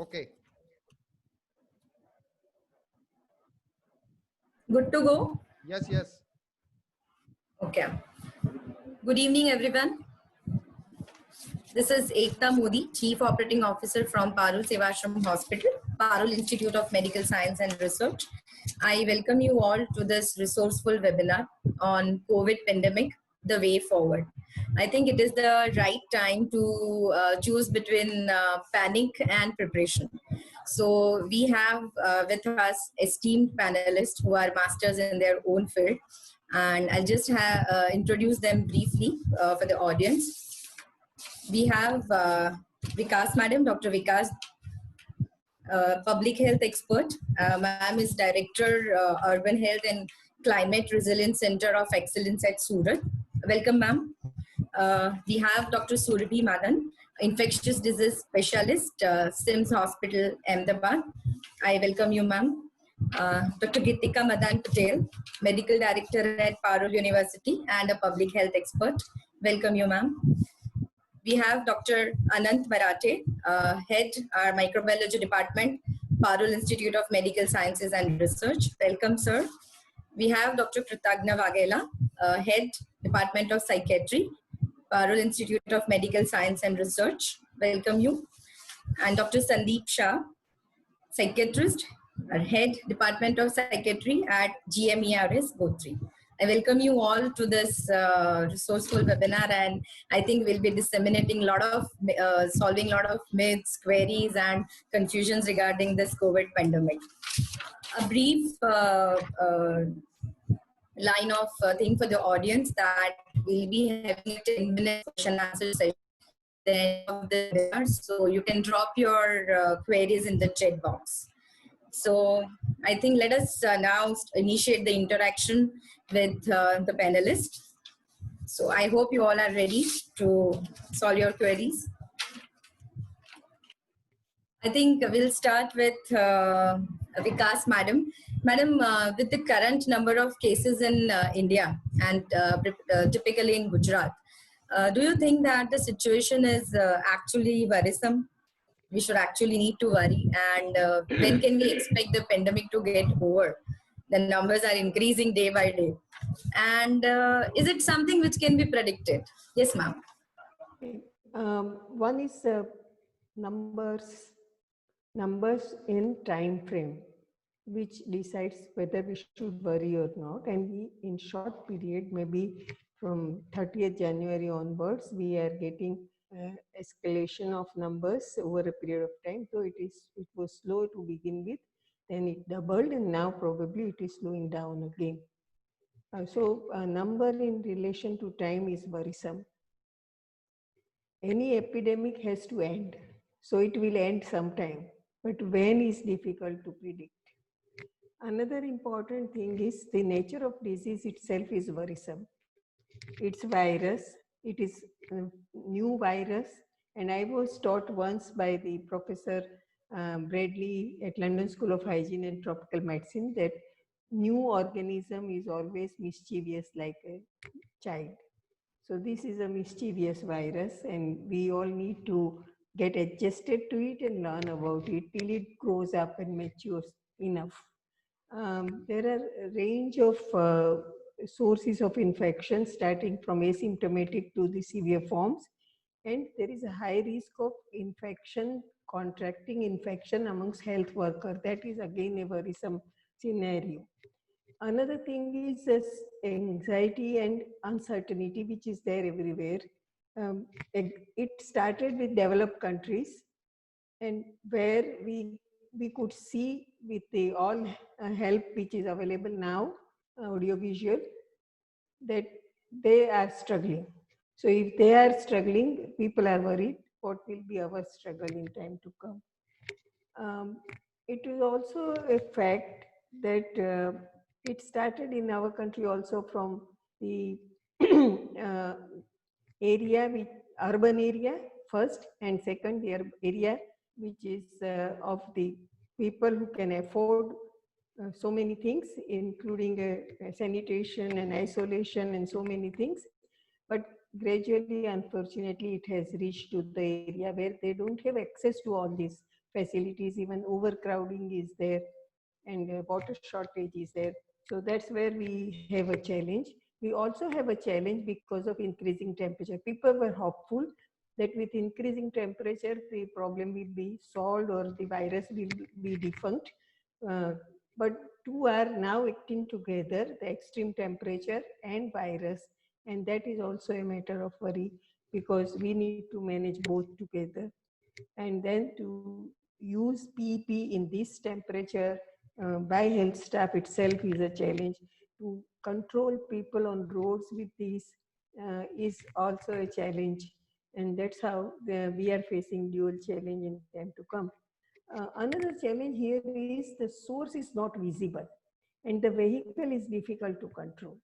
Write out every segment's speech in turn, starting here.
Okay. Good to go? Yes, yes. Okay. Good evening, everyone. This is Ekta Modi, Chief Operating Officer from Parul Sevashram Hospital, Parul Institute of Medical Science and Research. I welcome you all to this resourceful webinar on COVID pandemic, the way forward. I think it is the right time to choose between panic and preparation. So we have with us esteemed panelists who are masters in their own field. And I'll just introduce them briefly for the audience. We have Vikas Madam, Dr. Vikas, public health expert. Ma'am is Director, Urban Health and Climate Resilience Center of Excellence at Surat. Welcome, ma'am. We have Dr. Surabhi Madan, Infectious Disease Specialist, SIMS Hospital, Ahmedabad. I welcome you, ma'am. Dr. Gitika Madan Patel, Medical Director at Parul University and a public health expert. Welcome you, ma'am. We have Dr. Anant Marathe, Head our Microbiology Department, Parul Institute of Medical Sciences and Research. Welcome, sir. We have Dr. Kritagna Vaghela, Head Department of Psychiatry, Parul Institute of Medical Science and Research. Welcome you. And Dr. Sandeep Shah, Psychiatrist, Head Department of Psychiatry at GMERS, Kothri. I welcome you all to this resourceful webinar, and I think we'll be disseminating a lot of, solving a lot of myths, queries, and confusions regarding this COVID pandemic. A brief line of thing for the audience that we'll be having a 10-minute question and answer session at the end of the webinar, so you can drop your queries in the chat box. So I think let us now initiate the interaction with the panelists. So I hope you all are ready to solve your queries. I think we'll start with Vikas, madam. Madam, with the current number of cases in India and typically in Gujarat, do you think that the situation is actually worrisome? We should actually need to worry, and when can we expect the pandemic to get over? The numbers are increasing day by day, and is it something which can be predicted? Yes, ma'am. One is numbers in time frame, which decides whether we should worry or not. And we, in short period, maybe from 30th January onwards, we are getting escalation of numbers over a period of time. So it was slow to begin with, then it doubled, and now probably it is slowing down again. So a number in relation to time is worrisome. Any epidemic has to end, so it will end sometime, but when is difficult to predict. Another important thing is the nature of disease itself is worrisome. It's virus, it is a new virus, and I was taught once by the Professor Bradley at London School of Hygiene and Tropical Medicine that new organism is always mischievous like a child. So this is a mischievous virus, and we all need to get adjusted to it and learn about it till it grows up and matures enough. There are a range of sources of infection, starting from asymptomatic to the severe forms, and there is a high risk of infection, contracting infection amongst health workers. That is again a worrisome scenario. Another thing is this anxiety and uncertainty, which is there everywhere. It started with developed countries, and where we could see with the all help which is available now, audiovisual, that they are struggling. So if they are struggling, people are worried what will be our struggle in time to come. It is also a fact that it started in our country also from the area, urban area first, and second area which is of the people who can afford so many things, including sanitation and isolation and so many things. But gradually, unfortunately, it has reached to the area where they don't have access to all this facilities, even overcrowding is there, and water shortage is there. So that's where we have a challenge. We also have a challenge because of increasing temperature. People were hopeful that with increasing temperature, the problem will be solved or the virus will be defunct. Uh, but two are now acting together, the extreme temperature and virus. And that is also a matter of worry because we need to manage both together. And then to use PEP in this temperature by health staff itself is a challenge. To control people on roads with this is also a challenge. And that's how we are facing dual challenge in time to come. Another challenge here is the source is not visible and the vehicle is difficult to control.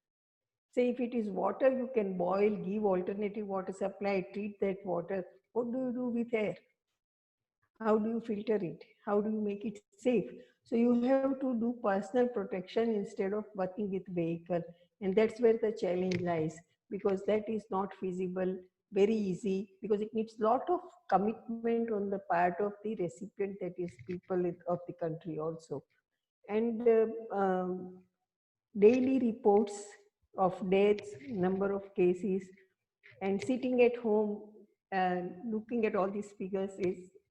Say if it is water, you can boil, give alternative water supply, treat that water. What do you do with air? How do you filter it? How do you make it safe? So you have to do personal protection instead of working with vehicle. And that's where the challenge lies, because that is not feasible, very easy, because it needs a lot of commitment on the part of the recipient, that is people of the country also. And daily reports of deaths, number of cases, and sitting at home and looking at all these figures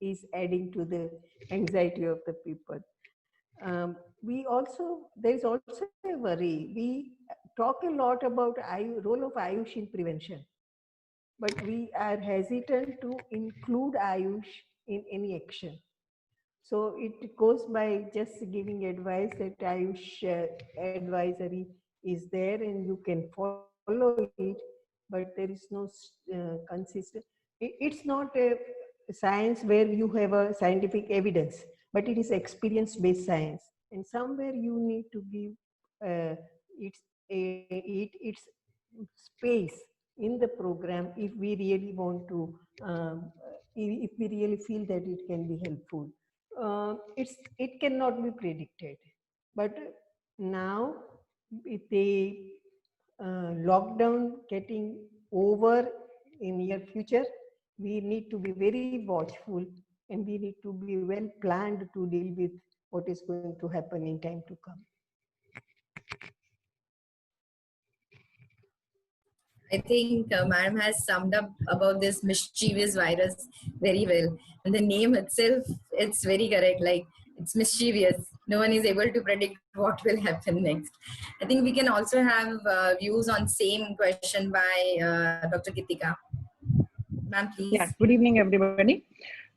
is adding to the anxiety of the people. There is also a worry. We talk a lot about role of Ayush in prevention, but we are hesitant to include Ayush in any action. So it goes by just giving advice that Ayush advisory is there and you can follow it, but there is no consistent. It's not a science where you have a scientific evidence, but it is experience-based science, and somewhere you need to give its space in the program if we really want to, if we really feel that it can be helpful. It cannot be predicted, but now with the lockdown getting over in near future, we need to be very watchful and we need to be well planned to deal with what is going to happen in time to come. I think Madam has summed up about this mischievous virus very well. And the name itself, it's very correct. Like, it's mischievous. No one is able to predict what will happen next. I think we can also have views on same question by Dr. Gitika. Ma'am, please. Yeah, good evening, everybody.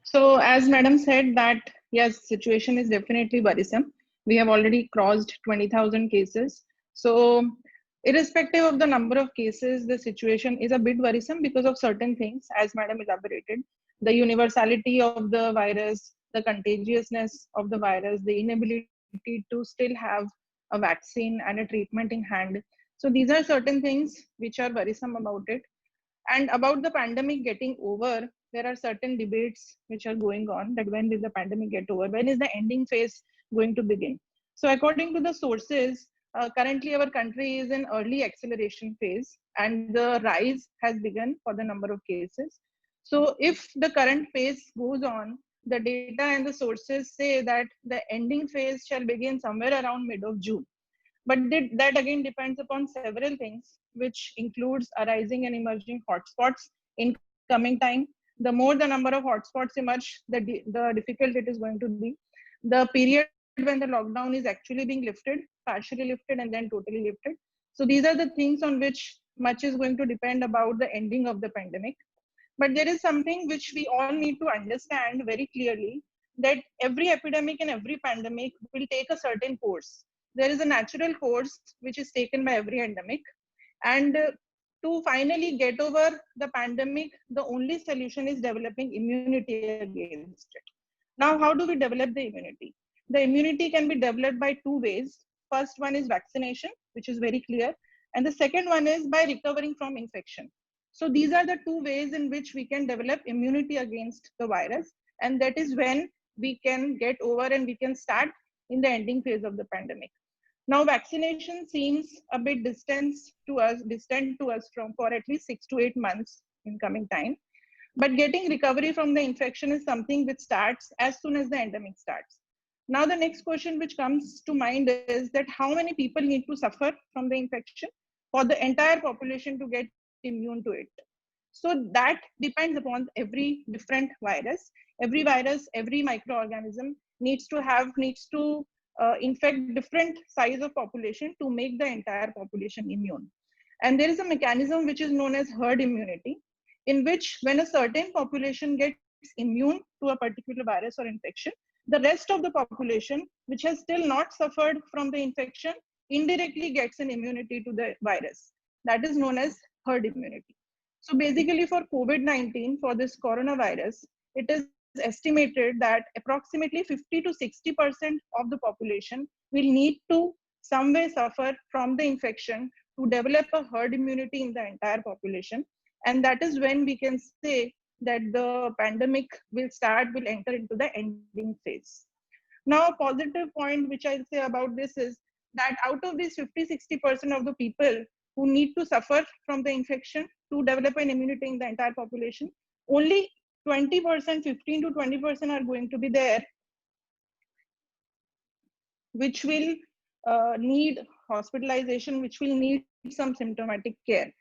So as Madam said that, yes, situation is definitely worrisome. We have already crossed 20,000 cases. So irrespective of the number of cases, the situation is a bit worrisome because of certain things, as Madam elaborated, the universality of the virus, the contagiousness of the virus, the inability to still have a vaccine and a treatment in hand. So these are certain things which are worrisome about it. And about the pandemic getting over, there are certain debates which are going on that when will the pandemic get over? When is the ending phase going to begin? So according to the sources, currently our country is in early acceleration phase and the rise has begun for the number of cases. So if the current phase goes on, the data and the sources say that the ending phase shall begin somewhere around mid of June. But that again depends upon several things, which includes arising and emerging hotspots in coming time. The more the number of hotspots emerge, the difficult it is going to be. The period when the lockdown is actually being lifted, partially lifted, and then totally lifted. So these are the things on which much is going to depend about the ending of the pandemic. But there is something which we all need to understand very clearly, that every epidemic and every pandemic will take a certain course. There is a natural course which is taken by every endemic. And to finally get over the pandemic, the only solution is developing immunity against it. Now, how do we develop the immunity? The immunity can be developed by two ways. First one is vaccination, which is very clear. And the second one is by recovering from infection. So these are the two ways in which we can develop immunity against the virus. And that is when we can get over and we can start in the ending phase of the pandemic. Now, vaccination seems a bit distant to us from for at least 6 to 8 months in coming time. But getting recovery from the infection is something which starts as soon as the endemic starts. Now, the next question which comes to mind is that how many people need to suffer from the infection for the entire population to get immune to it? So that depends upon every different virus. Every virus, every microorganism needs to infect different size of population to make the entire population immune. And there is a mechanism which is known as herd immunity, in which when a certain population gets immune to a particular virus or infection, the rest of the population, which has still not suffered from the infection, indirectly gets an immunity to the virus. That is known as herd immunity. So basically for COVID-19, for this coronavirus, it is estimated that approximately 50 to 60% of the population will need to some way suffer from the infection to develop a herd immunity in the entire population. And that is when we can say that the pandemic will enter into the ending phase. Now, a positive point which I'll say about this is that out of these 50-60% of the people who need to suffer from the infection to develop an immunity in the entire population, only 20%, 15 to 20% are going to be there, which will need hospitalization, which will need some symptomatic care.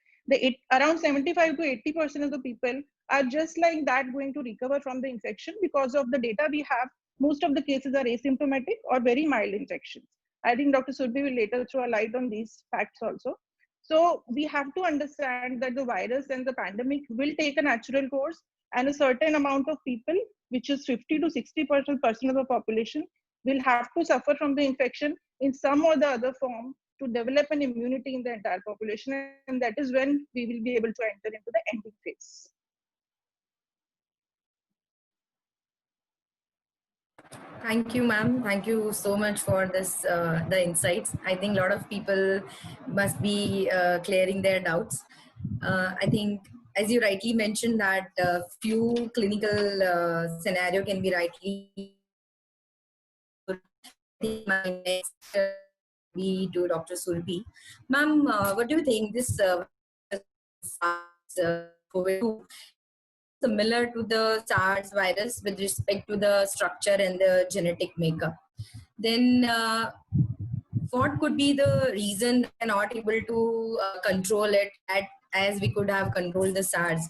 Around 75 to 80% of the people are just like that going to recover from the infection because of the data we have. Most of the cases are asymptomatic or very mild infections. I think Dr. Surbhi will later throw a light on these facts also. So we have to understand that the virus and the pandemic will take a natural course, and a certain amount of people, which is 50 to 60% of the population, will have to suffer from the infection in some or the other form to develop an immunity in the entire population. And that is when we will be able to enter into the ending phase. Thank you, ma'am. Thank you so much for this, the insights. I think a lot of people must be clearing their doubts. I think, as you rightly mentioned, that few clinical scenario can be rightly. My next be to Dr. Surbhi. Ma'am, what do you think this COVID-2 similar to the SARS virus with respect to the structure and the genetic makeup? Then what could be the reason we're not able to control it as we could have controlled the SARS?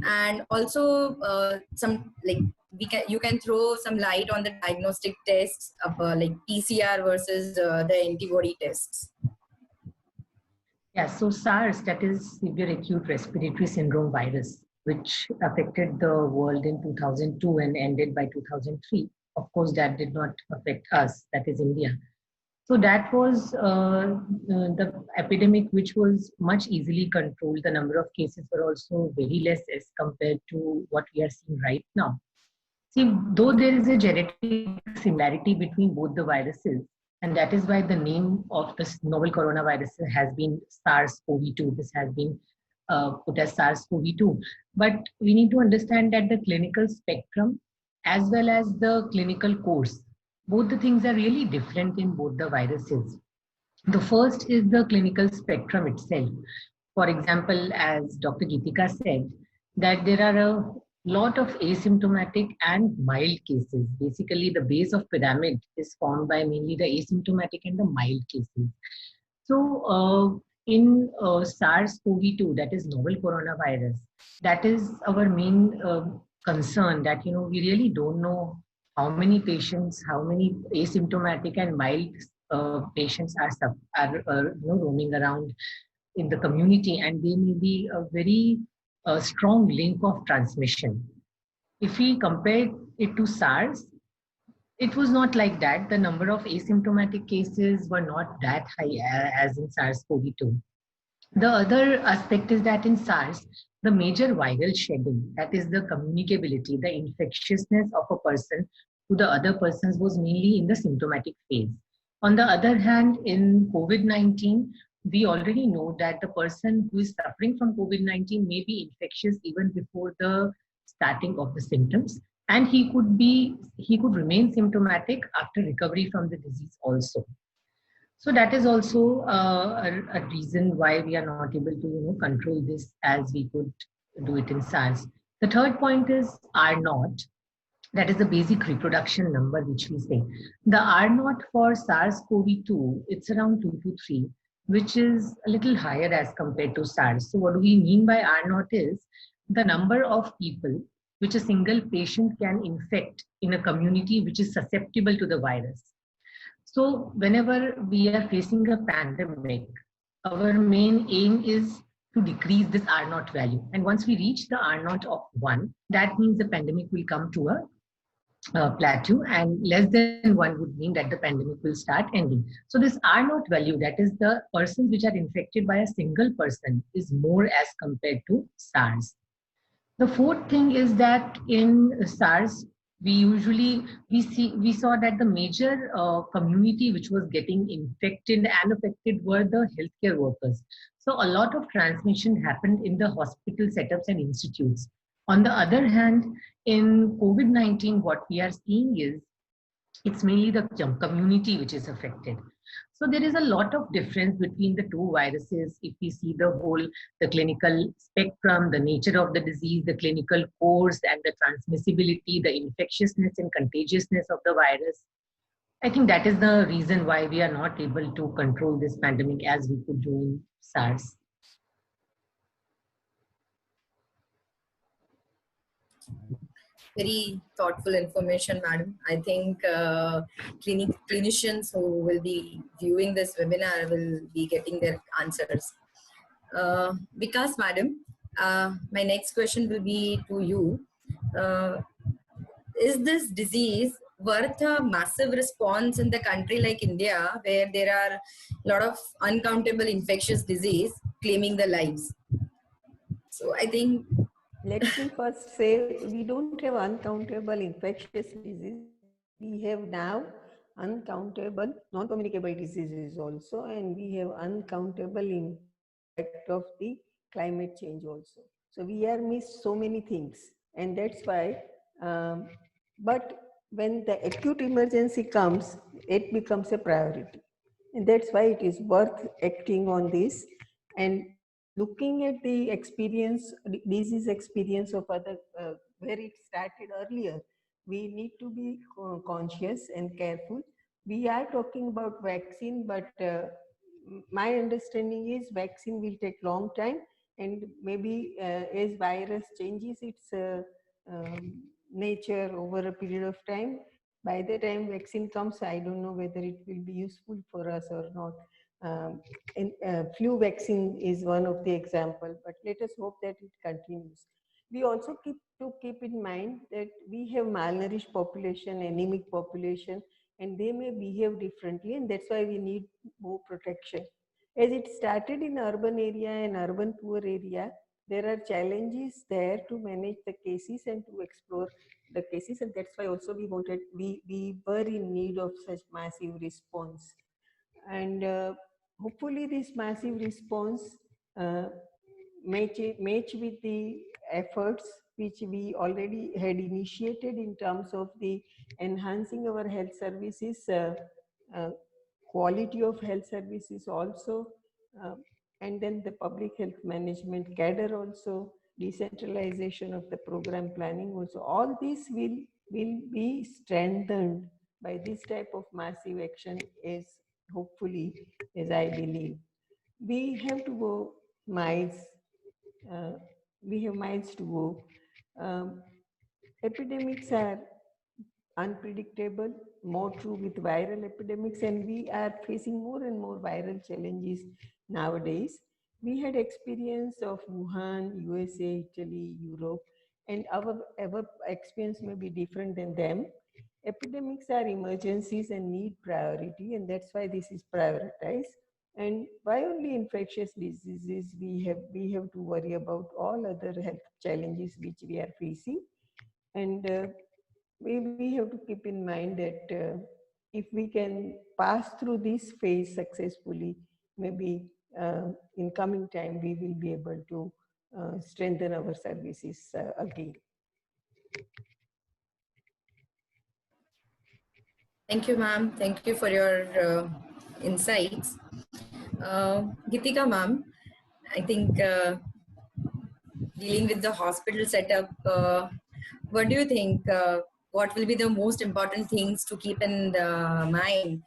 And also some like you can throw some light on the diagnostic tests of like PCR versus the antibody tests. Yeah, so SARS, that is severe acute respiratory syndrome virus, which affected the world in 2002 and ended by 2003. Of course, that did not affect us, that is India. So that was the epidemic which was much easily controlled. The number of cases were also very less as compared to what we are seeing right now. See, though there is a genetic similarity between both the viruses, and that is why the name of this novel coronavirus has been SARS-CoV-2. This has been put as SARS-CoV-2. But we need to understand that the clinical spectrum as well as the clinical course, both the things are really different in both the viruses. The first is the clinical spectrum itself. For example, as Dr. Geetika said, that there are a lot of asymptomatic and mild cases. Basically, the base of pyramid is formed by mainly the asymptomatic and the mild cases. So in SARS-CoV-2, that is novel coronavirus, that is our main concern, that we really don't know how many patients, how many asymptomatic and mild patients are roaming around in the community, and they may be a very strong link of transmission. If we compare it to SARS, it was not like that. The number of asymptomatic cases were not that high as in SARS-CoV-2. The other aspect is that in SARS, the major viral shedding, that is the communicability, the infectiousness of a person to the other persons, was mainly in the symptomatic phase. On the other hand, in COVID-19, we already know that the person who is suffering from COVID-19 may be infectious even before the starting of the symptoms, and he could remain symptomatic after recovery from the disease also. So that is also a reason why we are not able to control this as we could do it in SARS. The third point is R naught. That is the basic reproduction number which we say. The R naught for SARS-CoV-2, it's around 2 to 3, which is a little higher as compared to SARS. So what do we mean by R naught is the number of people which a single patient can infect in a community which is susceptible to the virus. So whenever we are facing a pandemic, our main aim is to decrease this R naught value. And once we reach the R naught of 1, that means the pandemic will come to a plateau, and less than 1 would mean that the pandemic will start ending. So this R naught value, that is the persons which are infected by a single person, is more as compared to SARS. The fourth thing is that in SARS, we saw that the major community which was getting infected and affected were the healthcare workers. So a lot of transmission happened in the hospital setups and institutes. On the other hand, in COVID-19, what we are seeing is it's mainly the community which is affected. So there is a lot of difference between the two viruses. If we see the clinical spectrum, the nature of the disease, the clinical course and the transmissibility, the infectiousness and contagiousness of the virus, I think that is the reason why we are not able to control this pandemic as we could do in SARS. Very thoughtful information, madam. I think clinicians who will be viewing this webinar will be getting their answers. Vikas, madam, my next question will be to you. Is this disease worth a massive response in the country like India, where there are a lot of uncountable infectious disease claiming the lives? So I think... Let me first say, we don't have uncountable infectious disease. We have now uncountable non-communicable diseases also, and we have uncountable impact of the climate change also. So we are missed so many things, and that's why, but when the acute emergency comes, it becomes a priority. And that's why it is worth acting on this and looking at the experience, disease experience of other, where it started earlier. We need to be conscious and careful. We are talking about vaccine, but my understanding is vaccine will take long time, and maybe as virus changes its nature over a period of time, by the time vaccine comes, I don't know whether it will be useful for us or not. Flu vaccine is one of the example, but let us hope that it continues. We also keep in mind that we have malnourished population, anemic population, and they may behave differently, and that's why we need more protection. As it started in urban area and urban poor area, there are challenges there to manage the cases and to explore the cases, and that's why also we were in need of such massive response. And hopefully this massive response match with the efforts which we already had initiated in terms of the enhancing our health services, quality of health services also, and then the public health management cadre also, decentralization of the program planning also. All this will be strengthened by this type of massive action, as hopefully, as I believe. We have to go miles. We have miles to go. Epidemics are unpredictable, more true with viral epidemics, and we are facing more and more viral challenges nowadays. We had experience of Wuhan, USA, Italy, Europe, and our experience may be different than them. Epidemics are emergencies and need priority, and that's why this is prioritized. And why only infectious diseases? We have to worry about all other health challenges which we are facing. And we have to keep in mind that if we can pass through this phase successfully, maybe in coming time we will be able to strengthen our services again. Thank you, ma'am. Thank you for your insights. Geetika, ma'am, I think dealing with the hospital setup, what do you think? What will be the most important things to keep in the mind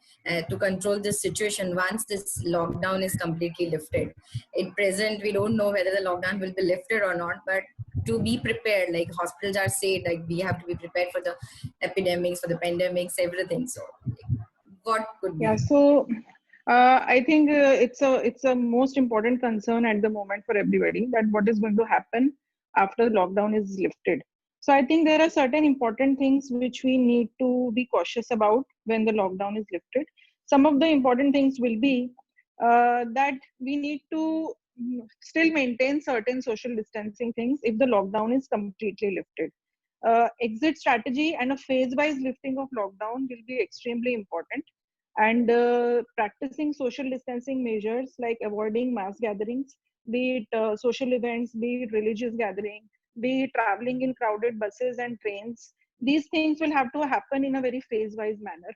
to control this situation once this lockdown is completely lifted? At present, we don't know whether the lockdown will be lifted or not, but to be prepared, like hospitals are said, like we have to be prepared for the epidemics, for the pandemics, everything. So, what could Yeah, be? so I think it's a most important concern at the moment for everybody, that what is going to happen after the lockdown is lifted. So I think there are certain important things which we need to be cautious about when the lockdown is lifted. Some of the important things will be that we need to still maintain certain social distancing things if the lockdown is completely lifted. Exit strategy and a phase-wise lifting of lockdown will be extremely important, and practicing social distancing measures like avoiding mass gatherings, be it social events, be it religious gathering, be it traveling in crowded buses and trains. These things will have to happen in a very phase-wise manner.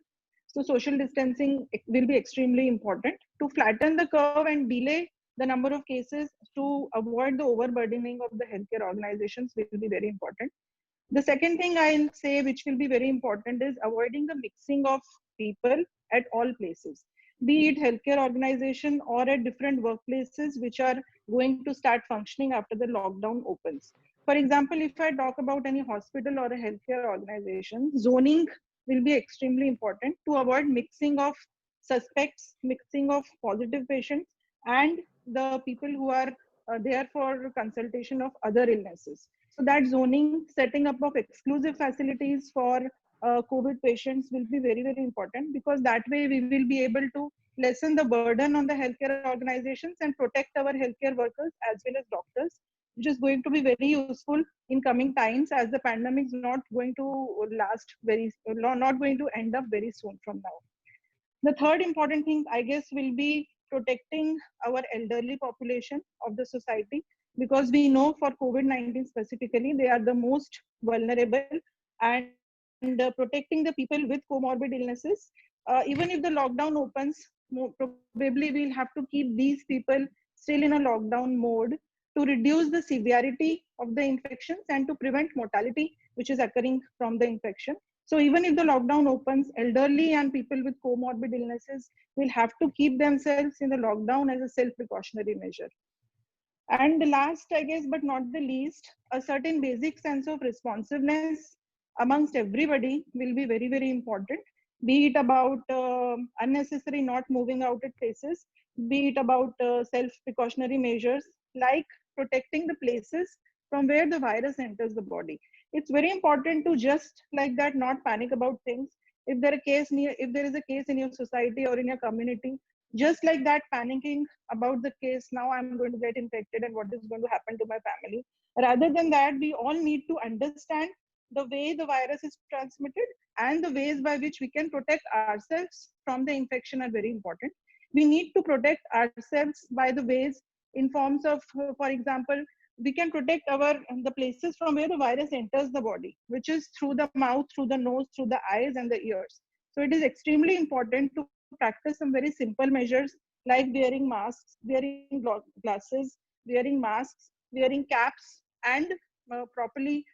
So social distancing will be extremely important to flatten the curve and delay the number of cases. To avoid the overburdening of the healthcare organizations will be very important. The second thing I'll say, which will be very important, is avoiding the mixing of people at all places, be it healthcare organization or at different workplaces which are going to start functioning after the lockdown opens. For example, if I talk about any hospital or a healthcare organization, zoning will be extremely important to avoid mixing of suspects, mixing of positive patients, and the people who are there for consultation of other illnesses. So that zoning, setting up of exclusive facilities for COVID patients will be very, very important, because that way we will be able to lessen the burden on the healthcare organizations and protect our healthcare workers as well as doctors, which is going to be very useful in coming times, as the pandemic is not going to last not going to end up very soon from now. The third important thing, I guess, will be protecting our elderly population of the society, because we know for COVID-19 specifically, they are the most vulnerable, and protecting the people with comorbid illnesses. Even if the lockdown opens, probably we'll have to keep these people still in a lockdown mode to reduce the severity of the infections and to prevent mortality, which is occurring from the infection. So even if the lockdown opens, elderly and people with comorbid illnesses will have to keep themselves in the lockdown as a self-precautionary measure. And the last, I guess, but not the least, a certain basic sense of responsiveness amongst everybody will be very, very important. Be it about unnecessary not moving out at places, be it about self-precautionary measures like protecting the places from where the virus enters the body. It's very important to just like that not panic about things. If there is a case in your society or in your community, just like that panicking about the case, now I'm going to get infected and what is going to happen to my family, rather than that, we all need to understand the way the virus is transmitted and the ways by which we can protect ourselves from the infection are very important. We need to protect ourselves by the ways in forms of, for example, we can protect the places from where the virus enters the body, which is through the mouth, through the nose, through the eyes and the ears. So it is extremely important to practice some very simple measures like wearing masks, wearing glasses, wearing masks, wearing caps, and properly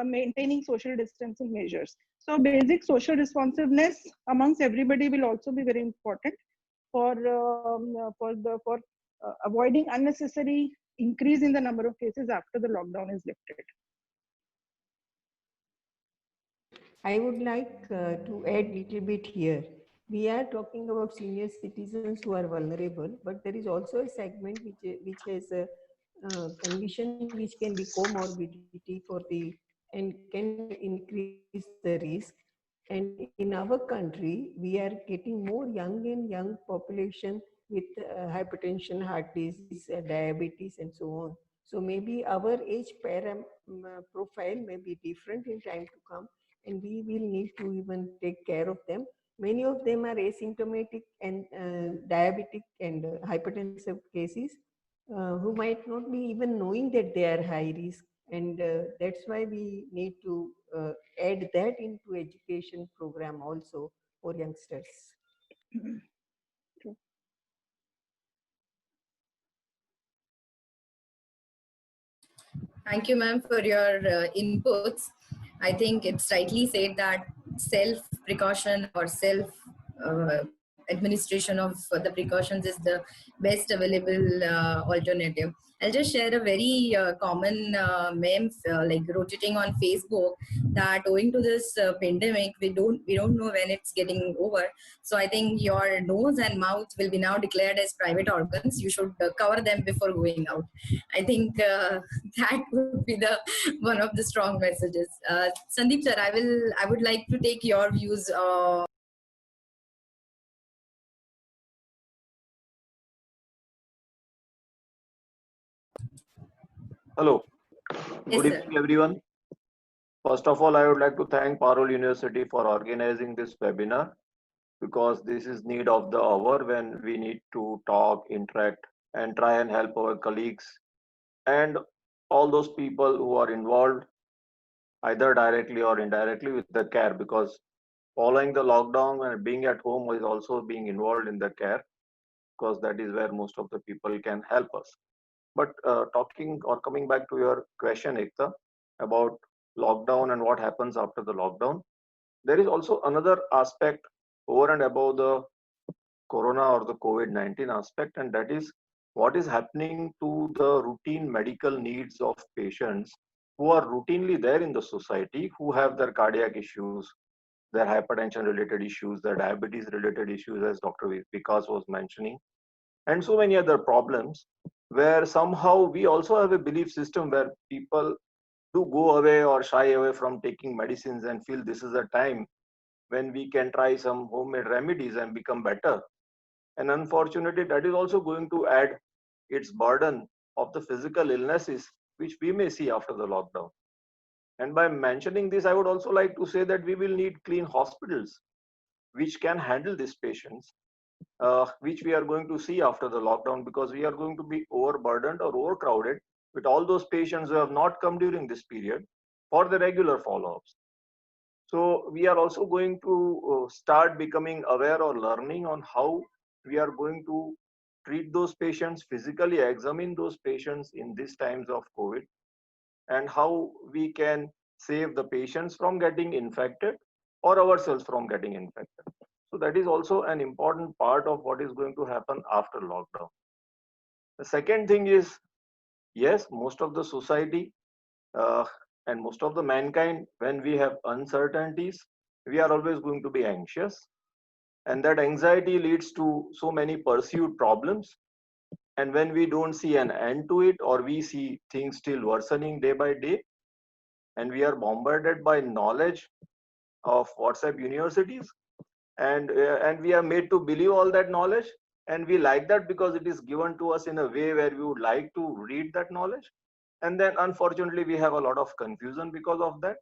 maintaining social distancing measures. So basic social responsiveness amongst everybody will also be very important for avoiding unnecessary increase in the number of cases after the lockdown is lifted. I would like to add a little bit here. We are talking about senior citizens who are vulnerable, but there is also a segment which has a condition which can be comorbidity for the and can increase the risk. And in our country, we are getting more young and young population with hypertension, heart disease, diabetes, and so on. So maybe our age profile may be different in time to come, and we will need to even take care of them. Many of them are asymptomatic and diabetic and hypertensive cases who might not be even knowing that they are high risk. And that's why we need to add that into education program also for youngsters. Thank you, ma'am, for your inputs. I think it's rightly said that self precaution or self administration of the precautions is the best available alternative. I'll just share a very common meme like rotating on Facebook that owing to this pandemic, we don't know when it's getting over. So I think your nose and mouth will be now declared as private organs. You should cover them before going out. I think that would be the one of the strong messages. Sandeep sir, I would like to take your views. Hello, Yes, good sir. evening, everyone. First of all, I would like to thank Parul University for organizing this webinar because this is need of the hour when we need to talk, interact, and try and help our colleagues and all those people who are involved either directly or indirectly with the care, because following the lockdown and being at home is also being involved in the care, because that is where most of the people can help us. But talking or coming back to your question, Ekta, about lockdown and what happens after the lockdown, there is also another aspect over and above the corona or the COVID-19 aspect, and that is what is happening to the routine medical needs of patients who are routinely there in the society, who have their cardiac issues, their hypertension related issues, their diabetes related issues, as Dr. Vikas was mentioning, and so many other problems, where somehow we also have a belief system where people do go away or shy away from taking medicines and feel this is a time when we can try some homemade remedies and become better. And unfortunately, that is also going to add its burden of the physical illnesses which we may see after the lockdown. And by mentioning this, I would also like to say that we will need clean hospitals which can handle these patients, which we are going to see after the lockdown, because we are going to be overburdened or overcrowded with all those patients who have not come during this period for the regular follow-ups. So we are also going to start becoming aware or learning on how we are going to treat those patients, physically examine those patients in these times of COVID, and how we can save the patients from getting infected or ourselves from getting infected. So that is also an important part of what is going to happen after lockdown. The second thing is, yes, most of the society and most of the mankind, when we have uncertainties, we are always going to be anxious. And that anxiety leads to so many pursued problems. And when we don't see an end to it, or we see things still worsening day by day, and we are bombarded by knowledge of WhatsApp universities, and we are made to believe all that knowledge, and we like that because it is given to us in a way where we would like to read that knowledge, and then unfortunately we have a lot of confusion because of that.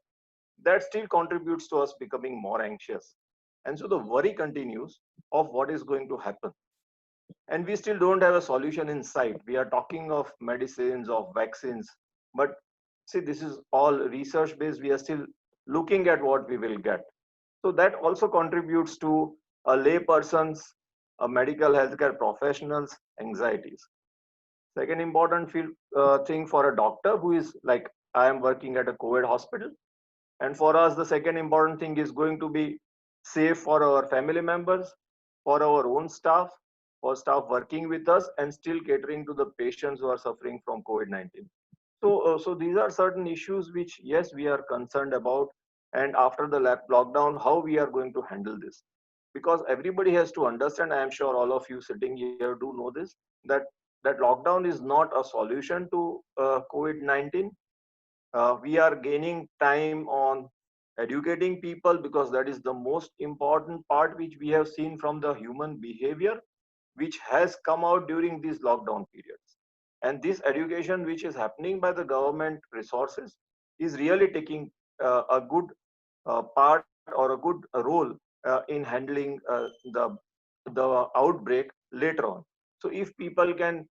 That still contributes to us becoming more anxious, and so the worry continues of what is going to happen, and we still don't have a solution in sight. We are talking of medicines, of vaccines, but see, this is all research based. We are still looking at what we will get. So that also contributes to a lay person's, a medical healthcare professional's anxieties. Second important thing for a doctor who is like, I am working at a COVID hospital. And for us, the second important thing is going to be safe for our family members, for our own staff, for staff working with us, and still catering to the patients who are suffering from COVID-19. So these are certain issues which, yes, we are concerned about. And after the lockdown, how we are going to handle this? Because everybody has to understand, I am sure all of you sitting here do know this, that lockdown is not a solution to COVID-19. We are gaining time on educating people, because that is the most important part which we have seen from the human behavior, which has come out during these lockdown periods. And this education which is happening by the government resources is really taking a good part or a good role in handling the outbreak later on. So if people can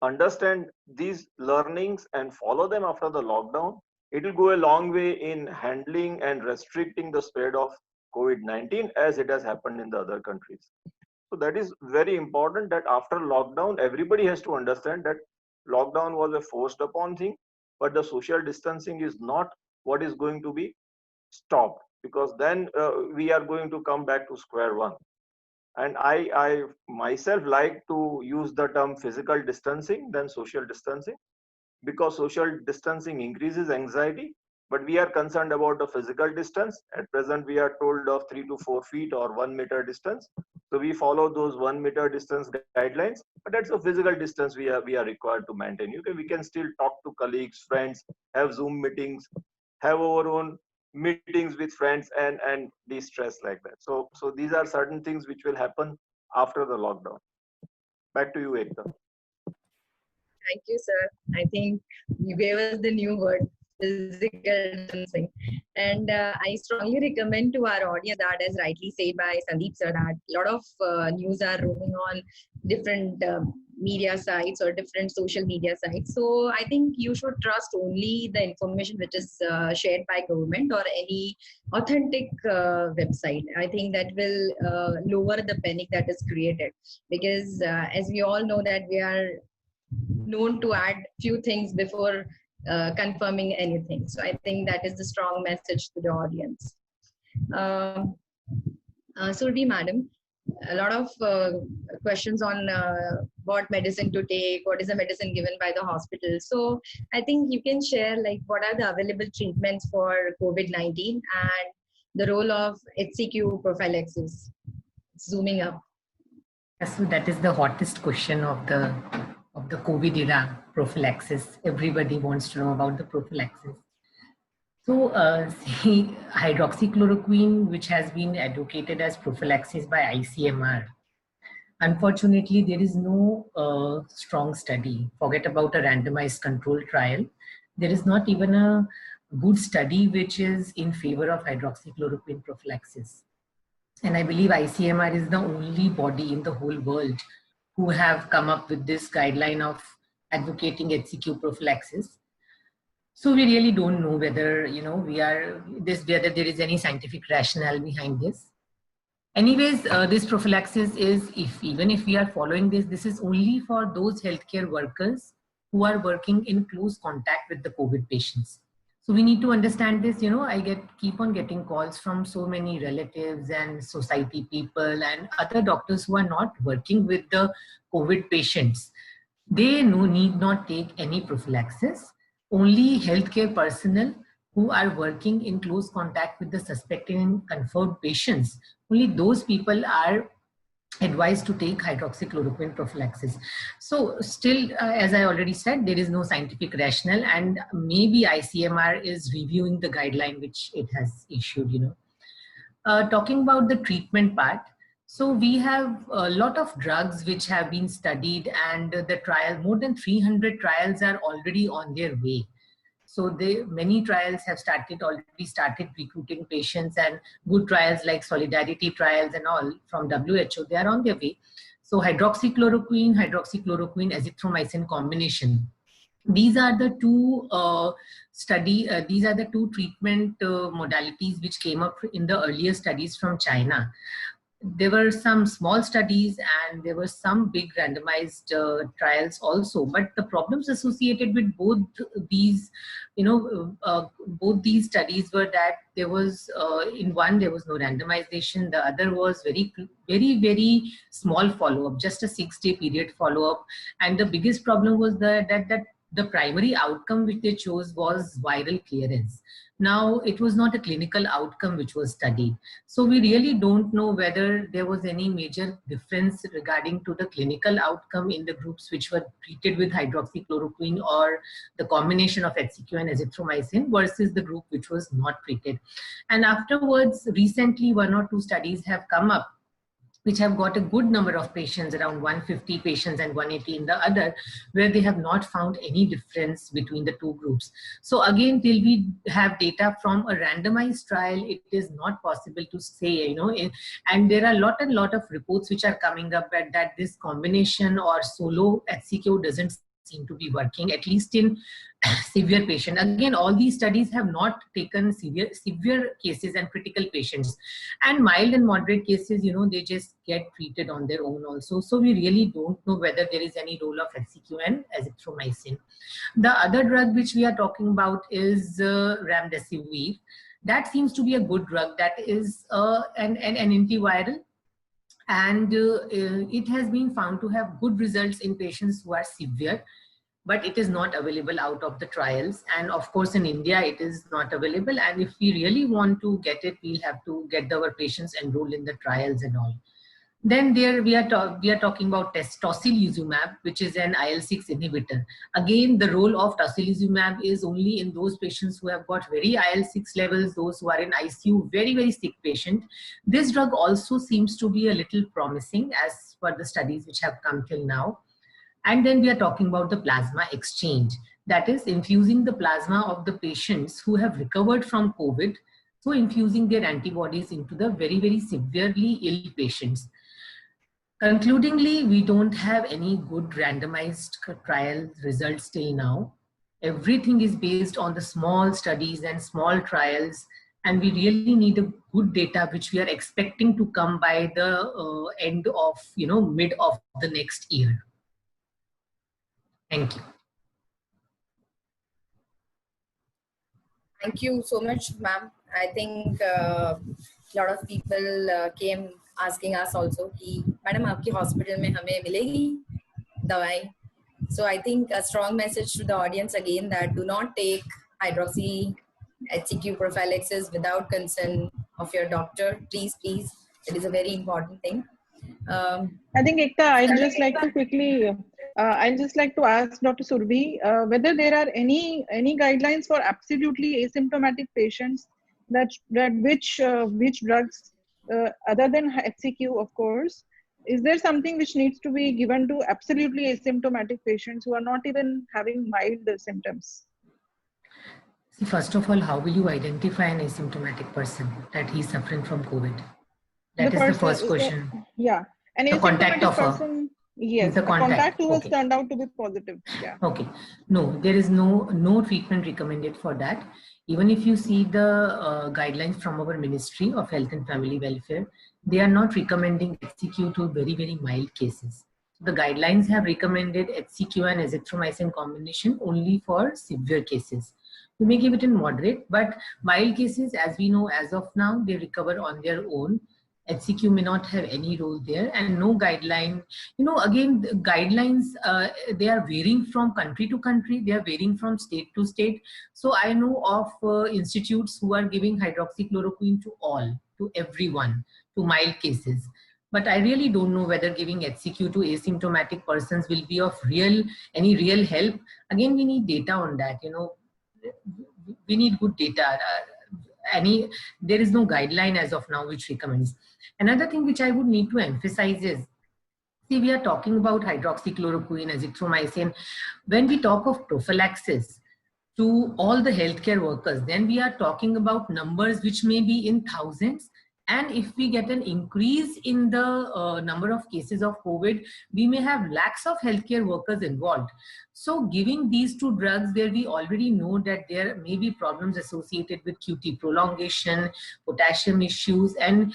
understand these learnings and follow them after the lockdown, it will go a long way in handling and restricting the spread of COVID-19 as it has happened in the other countries. So that is very important, that after lockdown, everybody has to understand that lockdown was a forced upon thing, but the social distancing is not what is going to be stopped, because then we are going to come back to square one. And I myself like to use the term physical distancing than social distancing, because social distancing increases anxiety, but we are concerned about the physical distance. At present, we are told of 3 to 4 feet or 1 meter distance. So we follow those 1 meter distance guidelines, but that's a physical distance we are required to maintain. We can still talk to colleagues, friends, have Zoom meetings, have our own meetings with friends, and de-stress like that. So these are certain things which will happen after the lockdown. Back to you, Ekta. Thank you, sir. I think you gave us the new word, physical distancing. And I strongly recommend to our audience that, as rightly said by Sandeep sir, that a lot of news are roaming on different media sites or different social media sites. So I think you should trust only the information which is shared by government or any authentic website. I think that will lower the panic that is created, because as we all know that we are known to add few things before confirming anything. So I think that is the strong message to the audience. Surabhi madam, a lot of questions on what medicine to take, what is the medicine given by the hospital. So I think you can share like what are the available treatments for COVID-19 and the role of HCQ prophylaxis. Zooming up. So that is the hottest question of the COVID era, prophylaxis. Everybody wants to know about the prophylaxis. So see, hydroxychloroquine, which has been advocated as prophylaxis by ICMR, unfortunately, there is no strong study. Forget about a randomized controlled trial. There is not even a good study which is in favor of hydroxychloroquine prophylaxis. And I believe ICMR is the only body in the whole world who have come up with this guideline of advocating HCQ prophylaxis. So we really don't know whether, whether there is any scientific rationale behind this. Anyways, this prophylaxis is, even if we are following this, this is only for those healthcare workers who are working in close contact with the COVID patients. So we need to understand this. I keep on getting calls from so many relatives and society people and other doctors who are not working with the COVID patients. They need not take any prophylaxis. Only healthcare personnel who are working in close contact with the suspected and confirmed patients, only those people are advised to take hydroxychloroquine prophylaxis. So still, as I already said, there is no scientific rationale, and maybe ICMR is reviewing the guideline which it has issued. Talking about the treatment part, so we have a lot of drugs which have been studied, and the trial, more than 300 trials are already on their way. So many trials have already started recruiting patients, and good trials like Solidarity trials and all from WHO, they are on their way. So hydroxychloroquine, azithromycin combination. These are the two treatment modalities which came up in the earlier studies from China. There were some small studies and there were some big randomized trials also, but the problems associated with both these, both these studies were that there was, in one, there was no randomization. The other was very, very, very small follow-up, just a 6-day period follow-up. And the biggest problem was that the primary outcome which they chose was viral clearance. Now, it was not a clinical outcome which was studied. So we really don't know whether there was any major difference regarding to the clinical outcome in the groups which were treated with hydroxychloroquine or the combination of HCQ and azithromycin versus the group which was not treated. And afterwards, recently 1 or 2 studies have come up which have got a good number of patients, around 150 patients and 180 in the other, where they have not found any difference between the two groups. So again, till we have data from a randomized trial, it is not possible to say, and there are a lot of reports which are coming up that this combination or solo HCQ doesn't seem to be working, at least in severe patient. Again, all these studies have not taken severe cases and critical patients, and mild and moderate cases, they just get treated on their own also. So we really don't know whether there is any role of HCQ and azithromycin. The other drug which we are talking about is remdesivir. That seems to be a good drug. That is an antiviral, and it has been found to have good results in patients who are severe, but it is not available out of the trials. And of course, in India, it is not available. And if we really want to get it, we'll have to get our patients enrolled in the trials and all. Then there we are talking about tocilizumab, which is an IL-6 inhibitor. Again, the role of tocilizumab is only in those patients who have got very IL-6 levels, those who are in ICU, very, very sick patient. This drug also seems to be a little promising as per the studies which have come till now. And then we are talking about the plasma exchange. That is infusing the plasma of the patients who have recovered from COVID. So infusing their antibodies into the very, very severely ill patients. Concludingly, we don't have any good randomized trial results till now. Everything is based on the small studies and small trials, and we really need a good data which we are expecting to come by the end of, mid of the next year. Thank you. Thank you so much, ma'am. I think a lot of people came asking us also कि madam आपकी hospital में हमें मिलेगी दवाई. So I think a strong message to the audience again that do not take hydroxy HCQ prophylaxis without consent of your doctor. Please, it is a very important thing. I think Ekta, I'd just like to quickly, I'd just like to ask Dr. Surbhi whether there are any guidelines for absolutely asymptomatic patients that which drugs other than HCQ, of course, is there something which needs to be given to absolutely asymptomatic patients who are not even having mild symptoms? See, first of all, how will you identify an asymptomatic person that he's suffering from COVID? That is the first question. Yeah. An the contact of person, yes, the contact who has turned out to be positive. Yeah. Okay. No, there is no treatment recommended for that. Even if you see the guidelines from our Ministry of Health and Family Welfare, they are not recommending HCQ to very, very mild cases. The guidelines have recommended HCQ and azithromycin combination only for severe cases. You may give it in moderate, but mild cases, as we know, as of now, they recover on their own. HCQ may not have any role there, and no guideline. Again, the guidelines, they are varying from country to country. They are varying from state to state. So I know of institutes who are giving hydroxychloroquine to everyone, to mild cases. But I really don't know whether giving HCQ to asymptomatic persons will be of any real help. Again, we need data on that. We need good data. There is no guideline as of now which recommends. Another thing which I would need to emphasize is, see, we are talking about hydroxychloroquine, azithromycin. When we talk of prophylaxis to all the healthcare workers, then we are talking about numbers which may be in thousands. And if we get an increase in the number of cases of COVID, we may have lakhs of healthcare workers involved. So giving these two drugs, where we already know that there may be problems associated with QT prolongation, potassium issues, and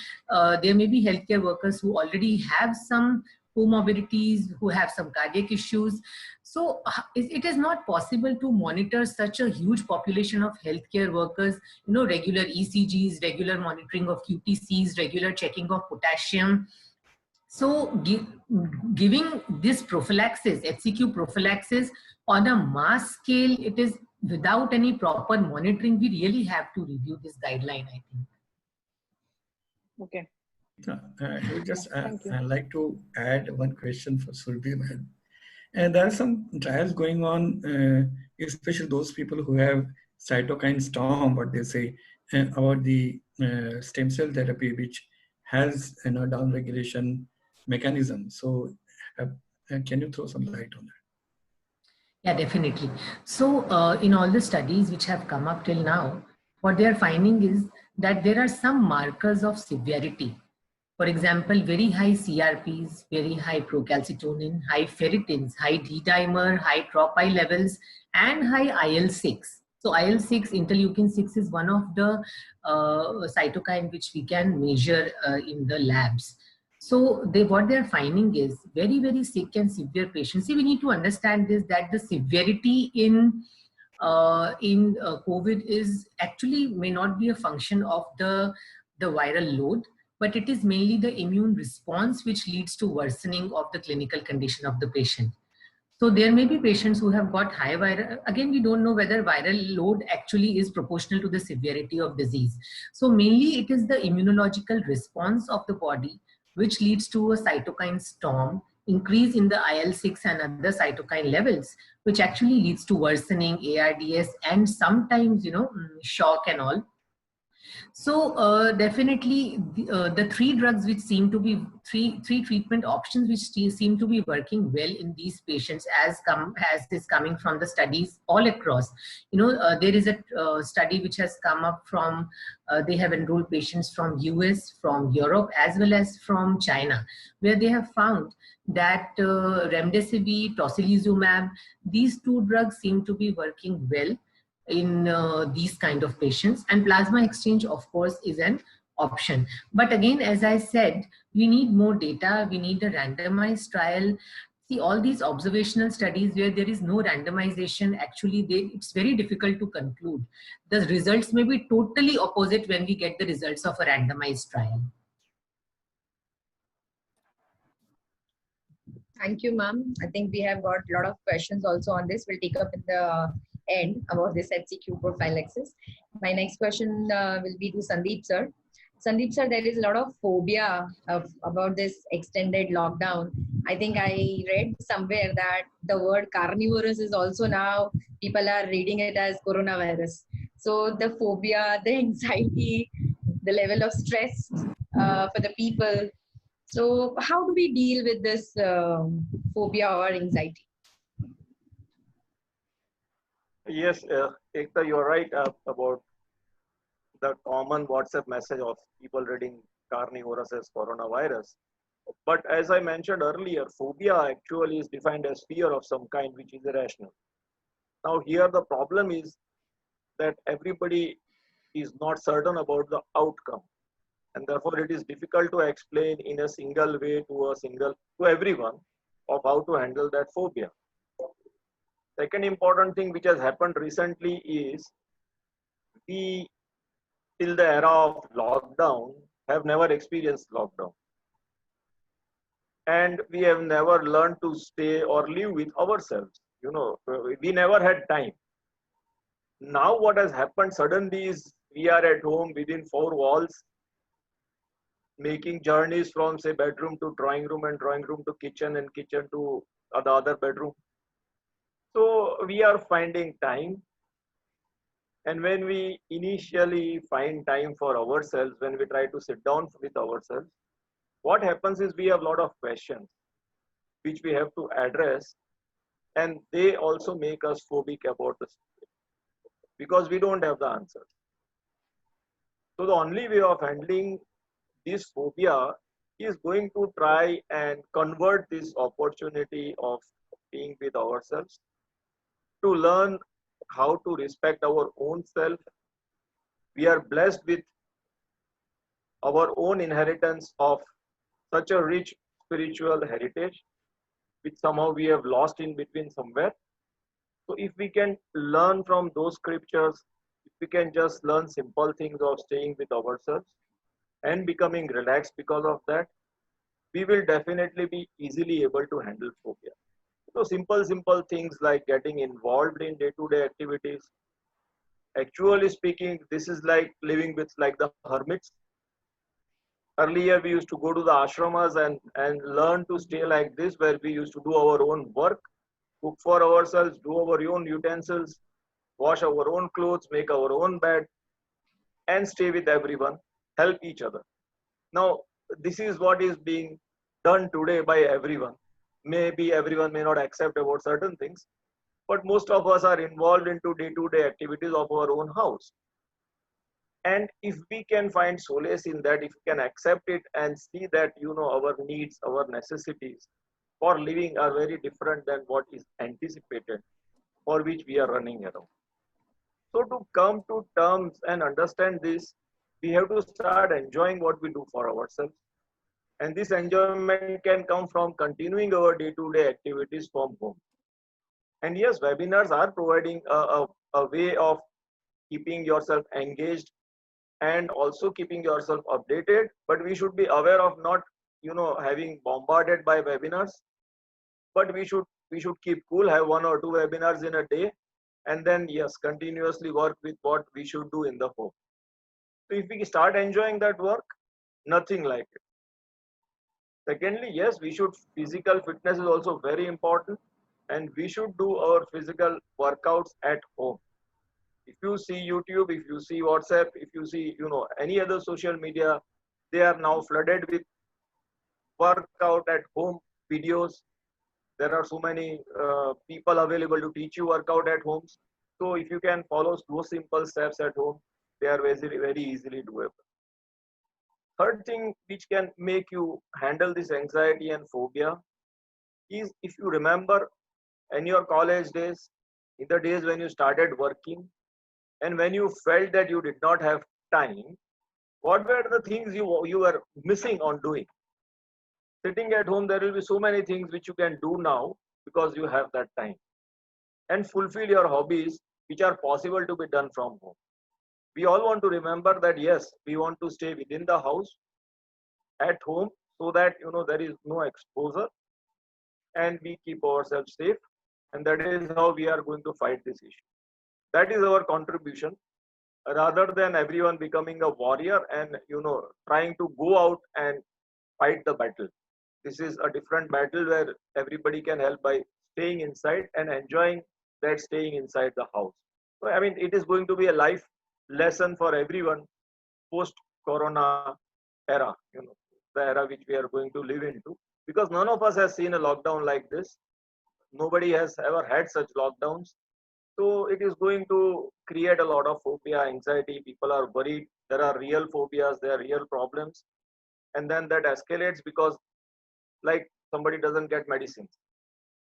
there may be healthcare workers who already have some comorbidities, who have some cardiac issues. So it is not possible to monitor such a huge population of healthcare workers, regular ECGs, regular monitoring of QTCs, regular checking of potassium. So giving this prophylaxis, HCQ prophylaxis on a mass scale, it is without any proper monitoring. We really have to review this guideline, I think. Okay. I would just like to add one question for Surbhi. And there are some trials going on, especially those people who have cytokine storm, what they say, about the stem cell therapy, which has down regulation mechanism. So can you throw some light on that? Yeah, definitely. So in all the studies which have come up till now, what they are finding is that there are some markers of severity For example, very high CRPs, very high procalcitonin, high ferritins, high D-dimer, high TROP-I levels, and high IL-6. So IL-6, interleukin-6 is one of the cytokine which we can measure in the labs. So what they're finding is very, very sick and severe patients. See, we need to understand this, that the severity in COVID is actually may not be a function of the viral load, but it is mainly the immune response which leads to worsening of the clinical condition of the patient. So there may be patients who have got high viral, again, we don't know whether viral load actually is proportional to the severity of disease. So mainly it is the immunological response of the body which leads to a cytokine storm, increase in the IL-6 and other cytokine levels, which actually leads to worsening, ARDS, and sometimes, shock and all. So definitely the three drugs which seem to be three treatment options which seem to be working well in these patients as is coming from the studies all across. There is a study which has come up from they have enrolled patients from US, from Europe, as well as from China, where they have found that remdesivir, tocilizumab, these two drugs seem to be working well in these kind of patients, and plasma exchange of course is an option. But again, as I said, we need more data, we need a randomized trial. See, all these observational studies where there is no randomization, actually it's very difficult to conclude. The results may be totally opposite when we get the results of a randomized trial. Thank you, ma'am. I think we have got a lot of questions also on this. We'll take up in the end about this HCQ prophylaxis. My next question will be to Sandeep sir. Sandeep sir, there is a lot of phobia about this extended lockdown. I think I read somewhere that the word carnivorous is also now, people are reading it as coronavirus. So the phobia, the anxiety, the level of stress for the people. So how do we deal with this phobia or anxiety? Yes, Ekta, you're right about the common WhatsApp message of people reading carnivorous as coronavirus. But as I mentioned earlier, phobia actually is defined as fear of some kind which is irrational. Now here the problem is that everybody is not certain about the outcome, and therefore it is difficult to explain in a single way to everyone of how to handle that phobia. Second important thing which has happened recently is we, till the era of lockdown, have never experienced lockdown. And we have never learned to stay or live with ourselves. We never had time. Now what has happened suddenly is we are at home within four walls, making journeys from, say, bedroom to drawing room and drawing room to kitchen and kitchen to the other bedroom. So we are finding time. And when we initially find time for ourselves, when we try to sit down with ourselves, what happens is we have a lot of questions which we have to address, and they also make us phobic about the situation because we don't have the answers. So the only way of handling this phobia is going to try and convert this opportunity of being with ourselves to learn how to respect our own self. We are blessed with our own inheritance of such a rich spiritual heritage, which somehow we have lost in between somewhere. So if we can learn from those scriptures, if we can just learn simple things of staying with ourselves and becoming relaxed because of that, we will definitely be easily able to handle phobia. So simple things like getting involved in day-to-day activities. Actually speaking, this is like living with like the hermits. Earlier, we used to go to the ashramas and learn to stay like this, where we used to do our own work, cook for ourselves, do our own utensils, wash our own clothes, make our own bed, and stay with everyone, help each other. Now, this is what is being done today by everyone. Maybe everyone may not accept about certain things, but most of us are involved into day-to-day activities of our own house. And if we can find solace in that, if we can accept it and see that, our needs, our necessities for living are very different than what is anticipated, for which we are running around. So to come to terms and understand this, we have to start enjoying what we do for ourselves. And this enjoyment can come from continuing our day-to-day activities from home. And yes, webinars are providing a way of keeping yourself engaged and also keeping yourself updated. But we should be aware of not, having bombarded by webinars. But we should keep cool, have 1 or 2 webinars in a day, and then yes, continuously work with what we should do in the home. So if we start enjoying that work, nothing like it. Secondly, yes, physical fitness is also very important, and we should do our physical workouts at home. If you see YouTube, if you see WhatsApp, if you see, any other social media, they are now flooded with workout at home videos. There are so many people available to teach you workout at homes. So if you can follow those simple steps at home, they are very, very easily doable. Third thing which can make you handle this anxiety and phobia is, if you remember in your college days, in the days when you started working, and when you felt that you did not have time, what were the things you were missing on doing? Sitting at home, there will be so many things which you can do now because you have that time, and fulfill your hobbies which are possible to be done from home. We all want to remember that yes, we want to stay within the house at home, so that there is no exposure and we keep ourselves safe, and that is how we are going to fight this issue. That is our contribution, rather than everyone becoming a warrior and trying to go out and fight the battle. This is a different battle where everybody can help by staying inside and enjoying that staying inside the house. So I mean, it is going to be a life lesson for everyone post corona era, the era which we are going to live into, because none of us has seen a lockdown like this. Nobody has ever had such lockdowns. So it is going to create a lot of phobia, anxiety. People are worried. There are real phobias, there are real problems. And then that escalates because, like, somebody doesn't get medicines.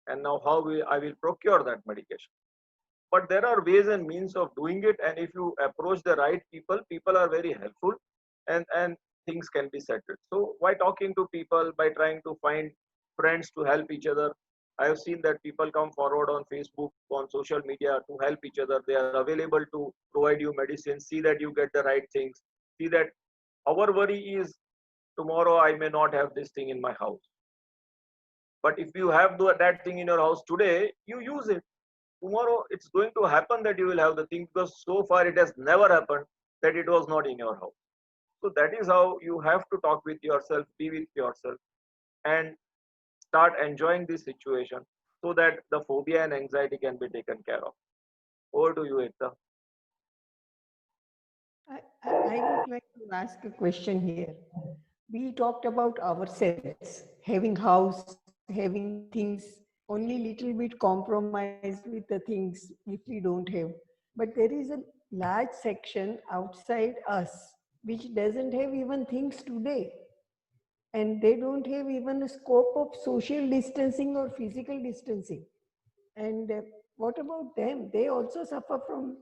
And now I will procure that medication. But there are ways and means of doing it. And if you approach the right people, people are very helpful, and things can be settled. So by talking to people, by trying to find friends to help each other, I have seen that people come forward on Facebook, on social media to help each other. They are available to provide you medicine, see that you get the right things, see that our worry is tomorrow I may not have this thing in my house. But if you have that thing in your house today, you use it. Tomorrow it's going to happen that you will have the thing, because so far it has never happened that it was not in your house. So that is how you have to talk with yourself, be with yourself, and start enjoying this situation so that the phobia and anxiety can be taken care of. Over to you, Ekta. I would like to ask a question here. We talked about ourselves, having house, having things, only little bit compromise with the things if we don't have. But there is a large section outside us which doesn't have even things today. And they don't have even a scope of social distancing or physical distancing. And what about them? They also suffer from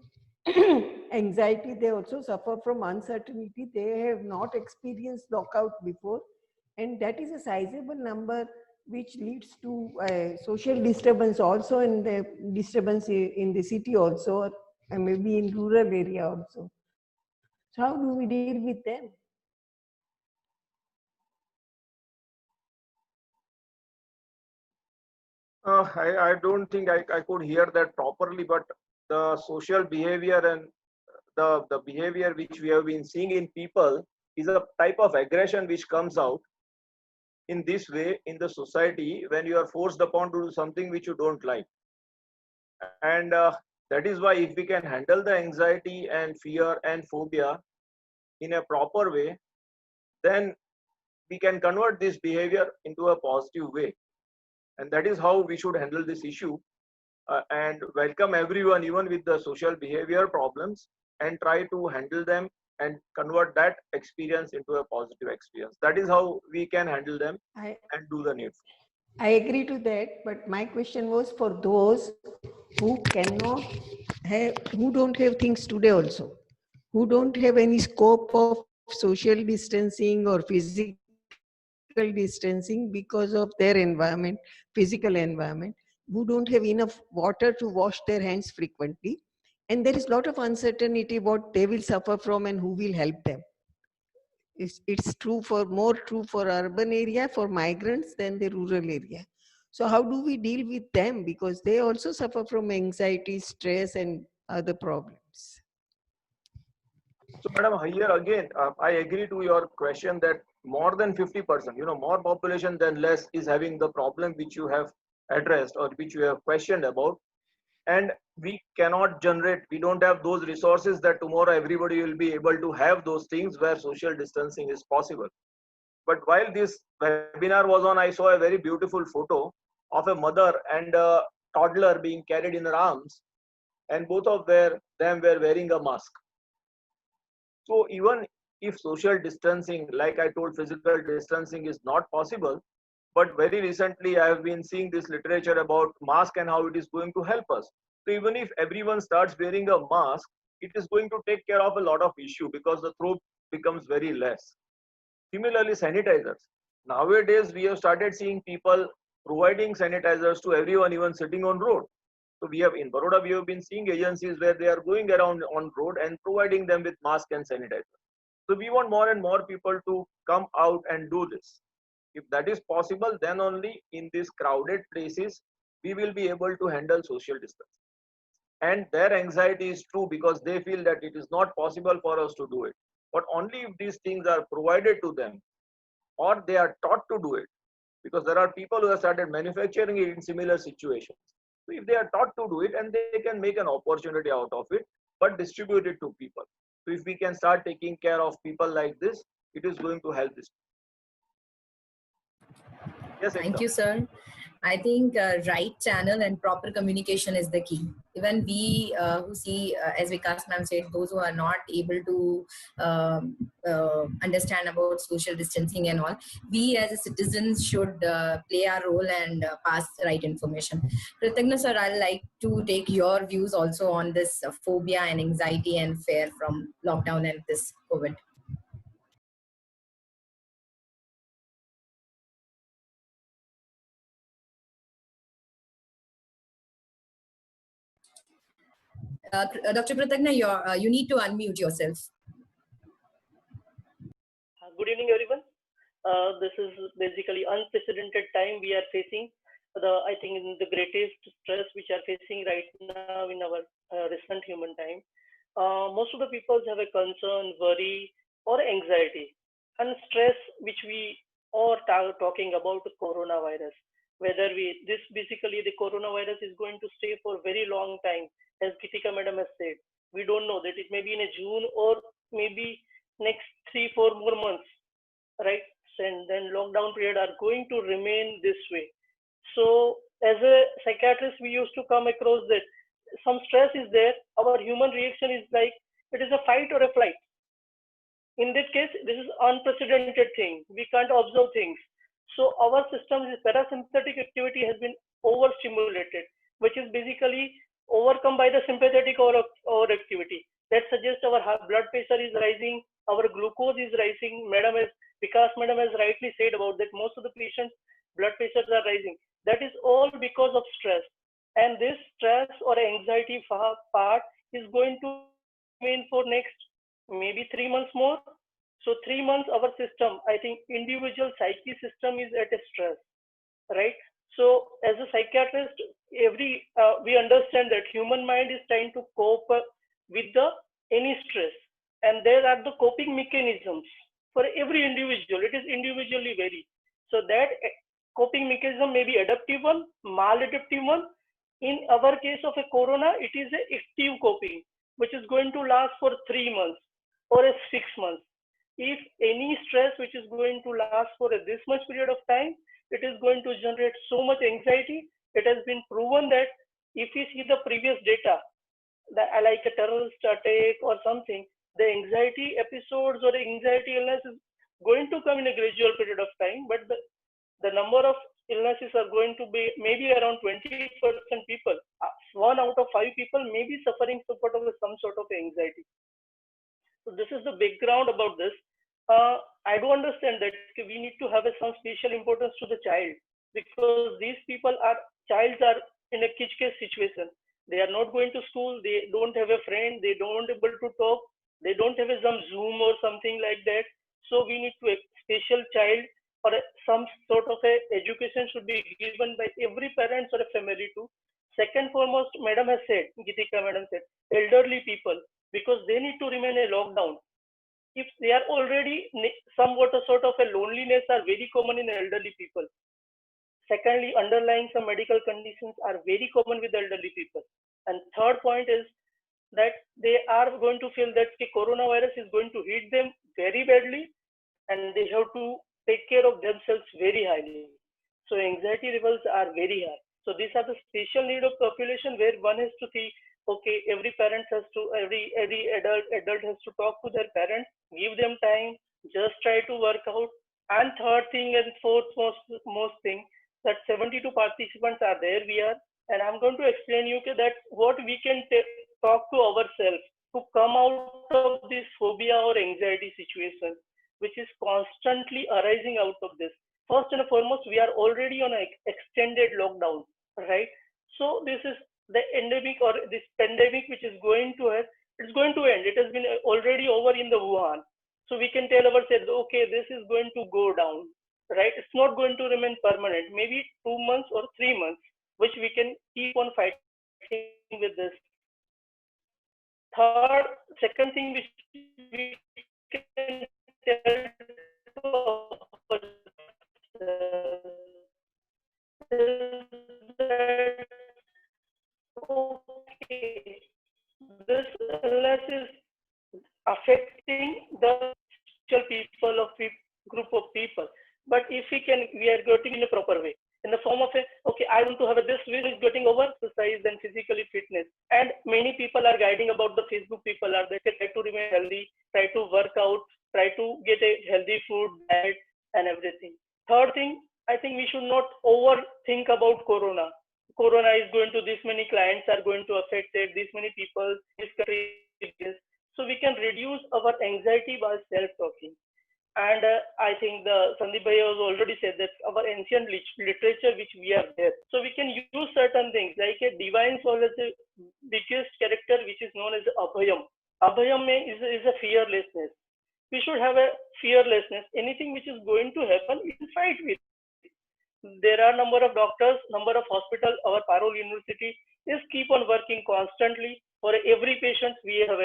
anxiety. They also suffer from uncertainty. They have not experienced lockout before. And that is a sizable number which leads to social disturbance also, and the disturbance in the city also, and maybe in rural area also. So how do we deal with them? I don't think I could hear that properly, but the social behavior and the behavior which we have been seeing in people is a type of aggression which comes out in this way in the society when you are forced upon to do something which you don't like. And that is why if we can handle the anxiety and fear and phobia in a proper way, then we can convert this behavior into a positive way. And that is how we should handle this issue, and welcome everyone, even with the social behavior problems, and try to handle them and convert that experience into a positive experience. That is how we can handle them and do the needful. I agree to that, but my question was for those who cannot have, who don't have things today also, who don't have any scope of social distancing or physical distancing because of their environment, physical environment, who don't have enough water to wash their hands frequently. And there is a lot of uncertainty what they will suffer from and who will help them. It's more true for urban area, for migrants than the rural area. So how do we deal with them? Because they also suffer from anxiety, stress, and other problems. So, madam, here again, I agree to your question that more than 50%, more population than less is having the problem which you have addressed or which you have questioned about. And we cannot generate, we don't have those resources that tomorrow everybody will be able to have those things where social distancing is possible. But while this webinar was on, I saw a very beautiful photo of a mother and a toddler being carried in her arms, and both of them were wearing a mask. So even if social distancing, like I told, physical distancing is not possible, but very recently I have been seeing this literature about mask and how it is going to help us. So even if everyone starts wearing a mask, it is going to take care of a lot of issue because the throat becomes very less. Similarly, sanitizers. Nowadays, we have started seeing people providing sanitizers to everyone, even sitting on road. So we have in Baroda, we have been seeing agencies where they are going around on road and providing them with mask and sanitizer. So we want more and more people to come out and do this. If that is possible, then only in these crowded places, we will be able to handle social distance. And their anxiety is true because they feel that it is not possible for us to do it. But only if these things are provided to them or they are taught to do it, because there are people who have started manufacturing it in similar situations. So if they are taught to do it, and they can make an opportunity out of it, but distribute it to people. So if we can start taking care of people like this, it is going to help this. Yes, thank you, sir. I think right channel and proper communication is the key. Even we who see, as Vikas ma'am said, those who are not able to understand about social distancing and all, we as a citizens should play our role and pass the right information. Pratagna sir, I'd like to take your views also on this phobia and anxiety and fear from lockdown and this COVID. Dr. Pratagna, you need to unmute yourself. Good evening, everyone. This is basically unprecedented time we are facing. I think the greatest stress which are facing right now in our recent human time. Most of the people have a concern, worry, or anxiety, and stress, which we are talking about the coronavirus. Whether this basically the coronavirus is going to stay for a very long time, as Gitika madam has said. We don't know that it may be in a June or maybe next 3-4 more months, right? And then lockdown period are going to remain this way. So as a psychiatrist, we used to come across that some stress is there. Our human reaction is like it is a fight or a flight. In that case, this is unprecedented thing. We can't observe things. So our system, is parasympathetic activity has been overstimulated, which is basically overcome by the sympathetic overactivity. That suggests our blood pressure is rising, our glucose is rising. Vikas madam has rightly said about that most of the patients' blood pressures are rising. That is all because of stress. And this stress or anxiety part is going to remain for next maybe 3 months more. So 3 months, our system, I think individual psyche system is at a stress, right? So as a psychiatrist, we understand that human mind is trying to cope with any stress. And there are the coping mechanisms for every individual. It is individually vary. So that coping mechanism may be adaptive one, maladaptive one. In our case of a corona, it is an active coping, which is going to last for 3 months or 6 months. If any stress which is going to last for this much period of time, it is going to generate so much anxiety. It has been proven that if we see the previous data, like a terrorist attack or something, the anxiety episodes or anxiety illness is going to come in a gradual period of time, but the number of illnesses are going to be maybe around 20% people. 1 out of 5 people may be suffering some sort of anxiety. So this is the background about this. I do understand that we need to have some special importance to the child, because these people are in a kitch case situation. They are not going to school, they don't have a friend, they don't able to talk, they don't have some Zoom or something like that. So we need to special child or some sort of a education should be given by every parents or a family too. Second foremost, Madam has said, Gitika Madam said, elderly people, because they need to remain a lockdown. If they are already somewhat a sort of a loneliness are very common in elderly people. Secondly, underlying some medical conditions are very common with elderly people. And third point is that they are going to feel that the coronavirus is going to hit them very badly, and they have to take care of themselves very highly. So anxiety levels are very high. So these are the special need of population where one has to see, okay, every parent has to, every adult has to talk to their parents, give them time, just try to work out. And third thing and fourth most thing, that 72 participants are there we are, and I'm going to explain you that what we can talk to ourselves to come out of this phobia or anxiety situation, which is constantly arising out of this. First and foremost, we are already on an extended lockdown, right? So this is the endemic or this pandemic which is going to have, it's going to end. It has been already over in the Wuhan. So we can tell ourselves, okay, this is going to go down, right? It's not going to remain permanent, maybe 2 months or 3 months, which we can keep on fighting with this. Second thing which we can tell that, okay, this illness is affecting the people of group of people, but if we are getting in a proper way, in the form of okay, I want to have this way, is getting over exercise and physically fitness, and many people are guiding about the Facebook people are they try to remain healthy, try to work out, try to get a healthy food diet and everything. Third thing, I think we should not overthink about corona. Corona is going to, this many clients are going to affect it, this many people, this country is. So we can reduce our anxiety by self-talking. And I think the Sandeep Bhai has already said that our ancient literature which we are there. So we can use certain things like a divine soul as the biggest character which is known as Abhayam. Abhayam is a fearlessness. We should have a fearlessness. Anything which is going to happen, we can fight with. There are number of doctors, number of hospitals. Our Parole University is keep on working constantly. For every patient, we have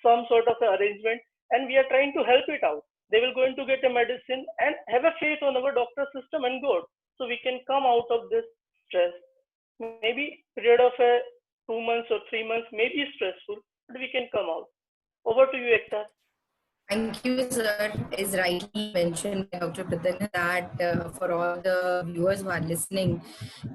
some sort of arrangement, and we are trying to help it out. They will going to get a medicine and have a faith on our doctor system and God. So we can come out of this stress. Maybe period of 2 months or 3 months may be stressful, but we can come out. Over to you, Ekta. Thank you, sir. As rightly mentioned by Dr. Pradhan, that for all the viewers who are listening,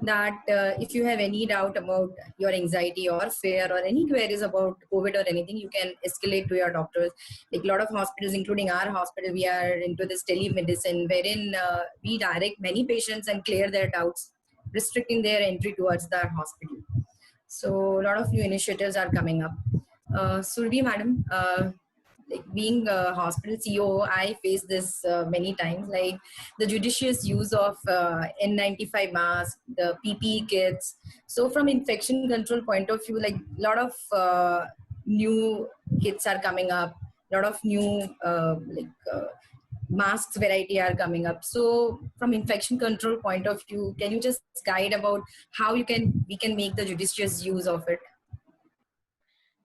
that if you have any doubt about your anxiety or fear or any queries about COVID or anything, you can escalate to your doctors. Like a lot of hospitals, including our hospital, we are into this telemedicine, wherein we direct many patients and clear their doubts, restricting their entry towards the hospital. So a lot of new initiatives are coming up. Surabhi madam, like being a hospital CEO, I face this many times, like the judicious use of N95 mask, the PPE kits. So from infection control point of view, like a lot of new kits are coming up, a lot of new masks variety are coming up. So from infection control point of view, can you just guide about how we can make the judicious use of it?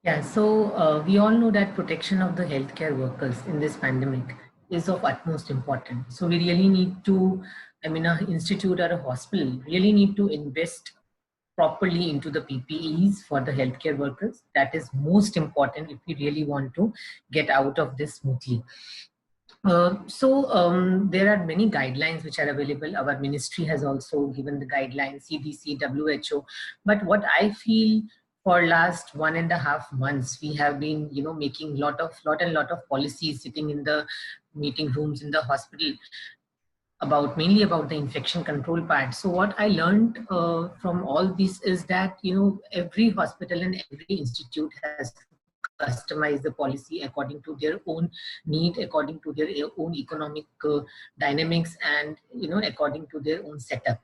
Yeah, so we all know that protection of the healthcare workers in this pandemic is of utmost importance. So we really need to, an institute or a hospital really need to invest properly into the PPEs for the healthcare workers. That is most important if we really want to get out of this smoothly. There are many guidelines which are available. Our ministry has also given the guidelines, CDC, WHO. But what I feel for last 1.5 months, we have been, making lot of policies, sitting in the meeting rooms in the hospital, mainly about the infection control part. So what I learned from all this is that, every hospital and every institute has customize the policy according to their own need, according to their own economic dynamics, and according to their own setup.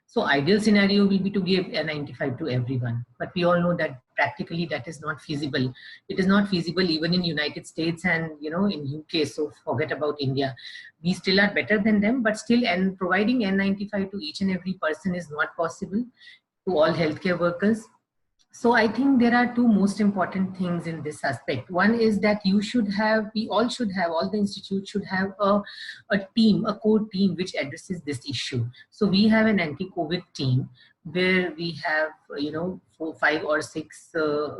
So ideal scenario will be to give N95 to everyone, but we all know that practically that is not feasible. It is not feasible even in United States and in UK. So forget about India. We still are better than them, but still, and providing N95 to each and every person is not possible to all healthcare workers. So I think there are two most important things in this aspect. One is that all the institutes should have a team, a core team which addresses this issue. So we have an anti-COVID team where we have, 5 or 6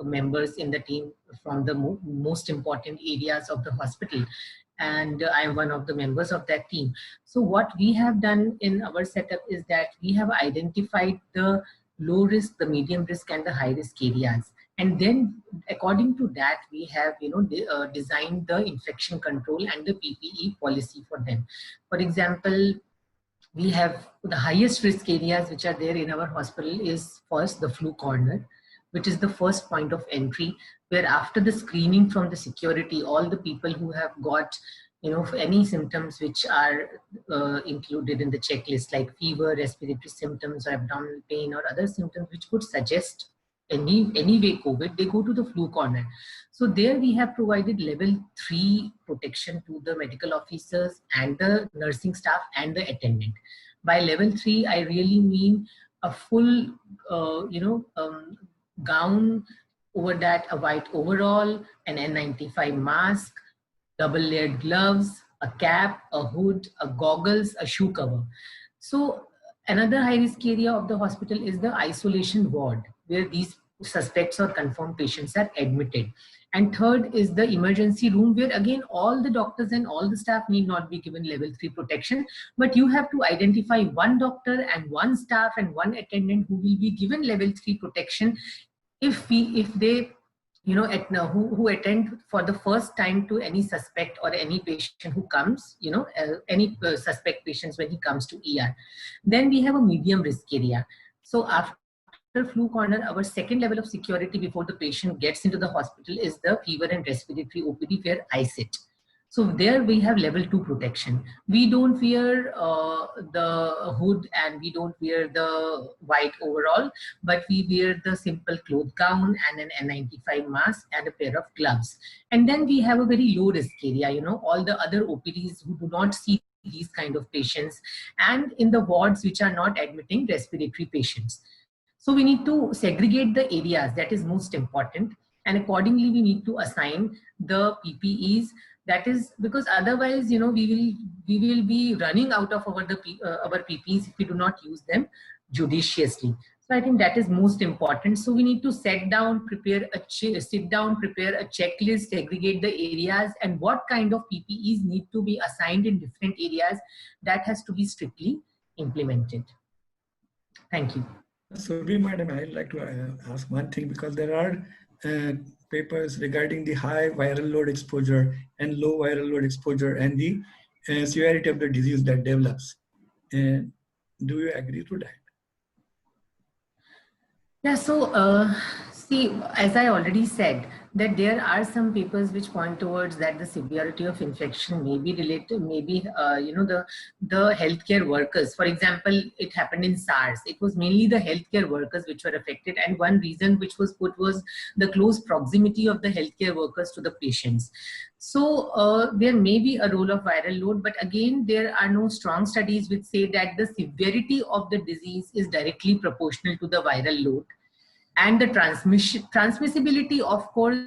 members in the team from the most important areas of the hospital. And I am one of the members of that team. So what we have done in our setup is that we have identified the low risk, the medium risk, and the high risk areas. And then according to that, we have designed the infection control and the PPE policy for them. For example, we have the highest risk areas which are there in our hospital is first the flu corner, which is the first point of entry, where after the screening from the security, all the people who have got any symptoms which are included in the checklist, like fever, respiratory symptoms, or abdominal pain, or other symptoms which could suggest anyway COVID, they go to the flu corner. So there we have provided level 3 protection to the medical officers and the nursing staff and the attendant. By level 3, I really mean a full, gown, over that a white overall, an N95 mask, double layered gloves, a cap, a hood, a goggles, a shoe cover. So another high risk area of the hospital is the isolation ward, where these suspects or confirmed patients are admitted. And third is the emergency room, where again all the doctors and all the staff need not be given level 3 protection, but you have to identify one doctor and one staff and one attendant who will be given level 3 protection if they who attend for the first time to any suspect or any patient who comes, any suspect patients when he comes to ER. Then we have a medium risk area. So after flu corner, our second level of security before the patient gets into the hospital is the fever and respiratory OPD, where I sit. So there we have level 2 protection. We don't wear the hood and we don't wear the white overall, but we wear the simple cloth gown and an N95 mask and a pair of gloves. And then we have a very low risk area, all the other OPDs who do not see these kind of patients, and in the wards which are not admitting respiratory patients. So we need to segregate the areas, that is most important. And accordingly, we need to assign the PPEs. That is because otherwise, we will be running out of our PPEs if we do not use them judiciously. So I think that is most important. So we need to sit down, prepare a checklist, segregate the areas, and what kind of PPEs need to be assigned in different areas. That has to be strictly implemented. Thank you. Surabhi Madam, I'd like to ask one thing, because there are papers regarding the high viral load exposure and low viral load exposure and the severity of the disease that develops. Do you agree to that? Yeah, so see, as I already said, that there are some papers which point towards that the severity of infection may be related, maybe, the healthcare workers. For example, it happened in SARS. It was mainly the healthcare workers which were affected. And one reason which was put was the close proximity of the healthcare workers to the patients. So there may be a role of viral load, but again, there are no strong studies which say that the severity of the disease is directly proportional to the viral load. And the transmissibility, of course,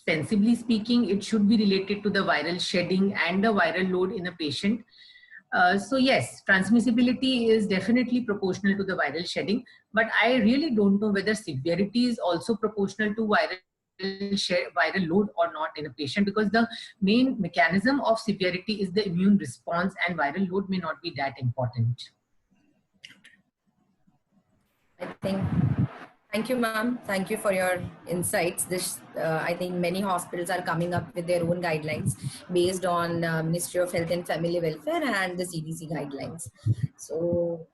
sensibly speaking, it should be related to the viral shedding and the viral load in a patient. So yes, transmissibility is definitely proportional to the viral shedding, but I really don't know whether severity is also proportional to viral load or not in a patient, because the main mechanism of severity is the immune response, and viral load may not be that important. Thank you, ma'am. Thank you for your insights. This, I think many hospitals are coming up with their own guidelines based on Ministry of Health and Family Welfare and the CDC guidelines. So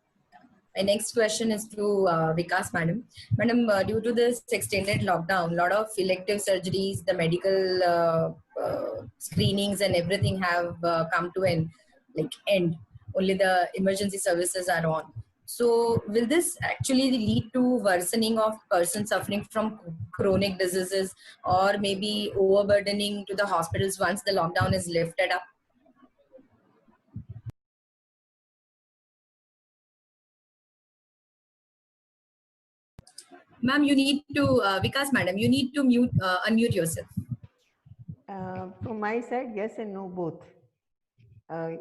my next question is to Vikas, madam. Madam, due to this extended lockdown, a lot of elective surgeries, the medical screenings and everything have come to an end. Only the emergency services are on. So will this actually lead to worsening of persons suffering from chronic diseases, or maybe overburdening to the hospitals once the lockdown is lifted up? Ma'am, you need to, Vikas madam, you need to unmute yourself. From my side, yes and no, both.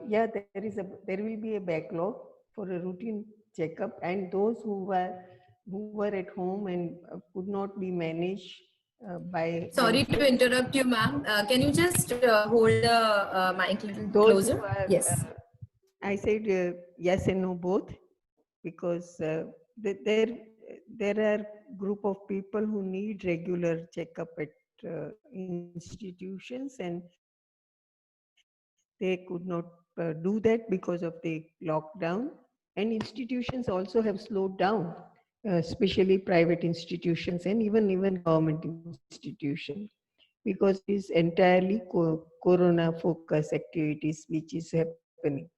Yeah, there will be a backlog for a routine checkup, and those who were at home and could not be managed by. Sorry to interrupt you, ma'am. Can you just hold the mic a little closer? Yes. I said yes and no, both, because there are group of people who need regular checkup at institutions, and they could not do that because of the lockdown. And institutions also have slowed down, especially private institutions and even government institutions, because it is entirely corona focus activities which is happening.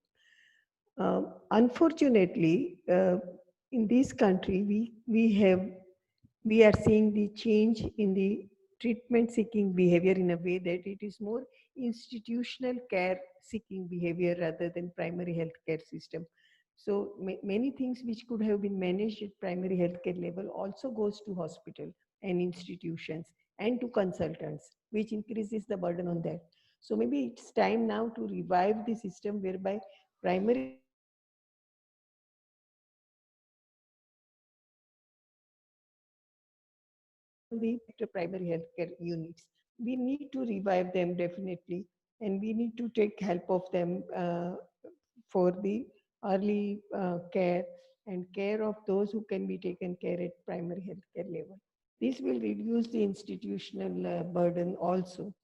Unfortunately, in this country, we are seeing the change in the treatment seeking behavior in a way that it is more institutional care seeking behavior rather than primary healthcare system. So many things which could have been managed at primary healthcare level also goes to hospital and institutions and to consultants, which increases the burden on that. So maybe it's time now to revive the system whereby primary the primary healthcare units. We need to revive them definitely, and we need to take help of them for the early care and care of those who can be taken care at primary healthcare level. This will reduce the institutional burden also.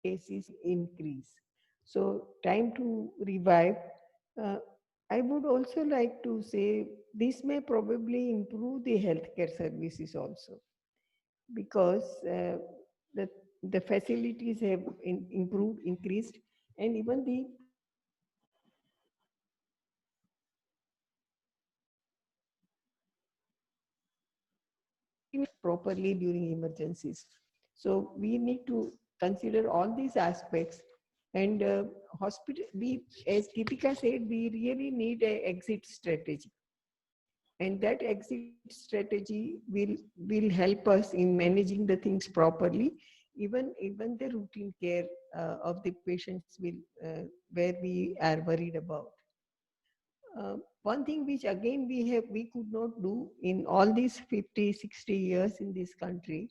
Cases increase. So time to revive. Uh, I would also like to say this may probably improve the healthcare services also, because the facilities have improved, increased, and even the properly during emergencies. So we need to consider all these aspects. And hospital, as Deepika said, we really need an exit strategy. And that exit strategy will help us in managing the things properly. Even the routine care of the patients will where we are worried about. One thing which again we could not do in all these 50, 60 years in this country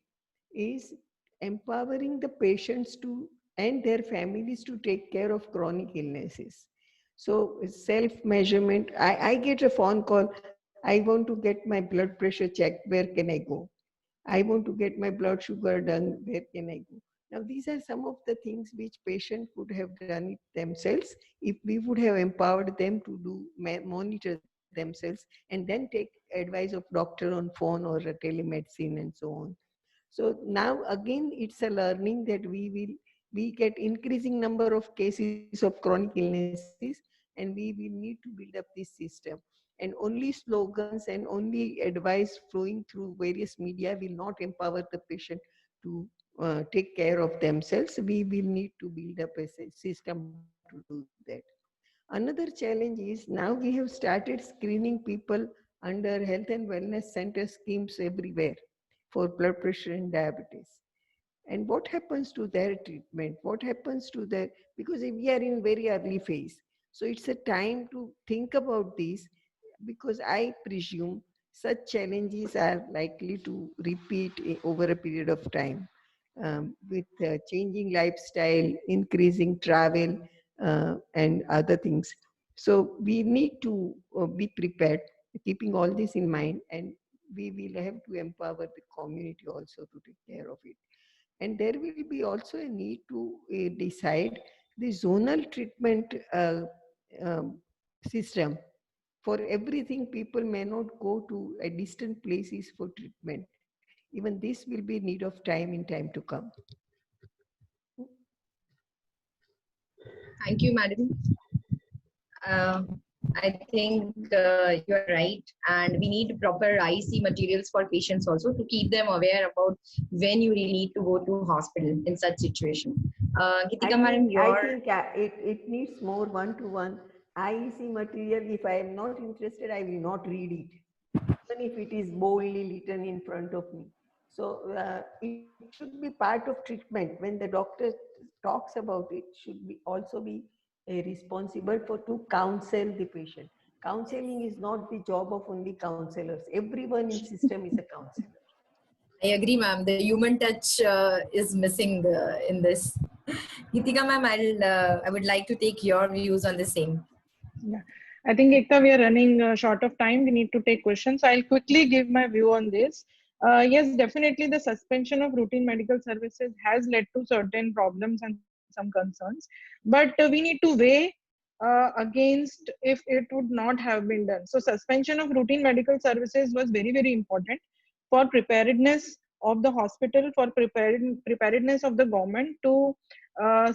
is empowering the patients to and their families to take care of chronic illnesses. So self-measurement, I get a phone call, I want to get my blood pressure checked, where can I go? I want to get my blood sugar done, where can I go? Now, these are some of the things which patient could have done it themselves if we would have empowered them to monitor themselves and then take advice of doctor on phone or telemedicine and so on. So now again, it's a learning that we get increasing number of cases of chronic illnesses, and we will need to build up this system. And only slogans and only advice flowing through various media will not empower the patient to take care of themselves. We will need to build up a system to do that. Another challenge is now we have started screening people under health and wellness center schemes everywhere for blood pressure and diabetes. And what happens to their treatment? What happens to their, because we are in very early phase. So it's a time to think about this, because I presume such challenges are likely to repeat over a period of time with changing lifestyle, increasing travel, and other things. So we need to be prepared, keeping all this in mind, and we will have to empower the community also to take care of it. And there will be also a need to decide the zonal treatment um, system. For everything, people may not go to a distant places for treatment. Even this will be need of time in time to come. Thank you, madam. I think you're right, and we need proper IC materials for patients also to keep them aware about when you really need to go to hospital in such situation. Gitika madam, I think it needs more one-to-one IEC material. If I am not interested, I will not read it, even if it is boldly written in front of me. So it should be part of treatment. When the doctor talks about it, should be also be responsible for to counsel the patient. Counseling is not the job of only counselors. Everyone in system is a counselor. I agree, ma'am. The human touch is missing in this. Gitika ma'am, I would like to take your views on the same. Yeah, I think Ekta, we are running short of time. We need to take questions. So I'll quickly give my view on this. Yes, definitely the suspension of routine medical services has led to certain problems and some concerns, but we need to weigh against if it would not have been done. So suspension of routine medical services was very, very important for preparedness of the hospital, for preparedness of the government to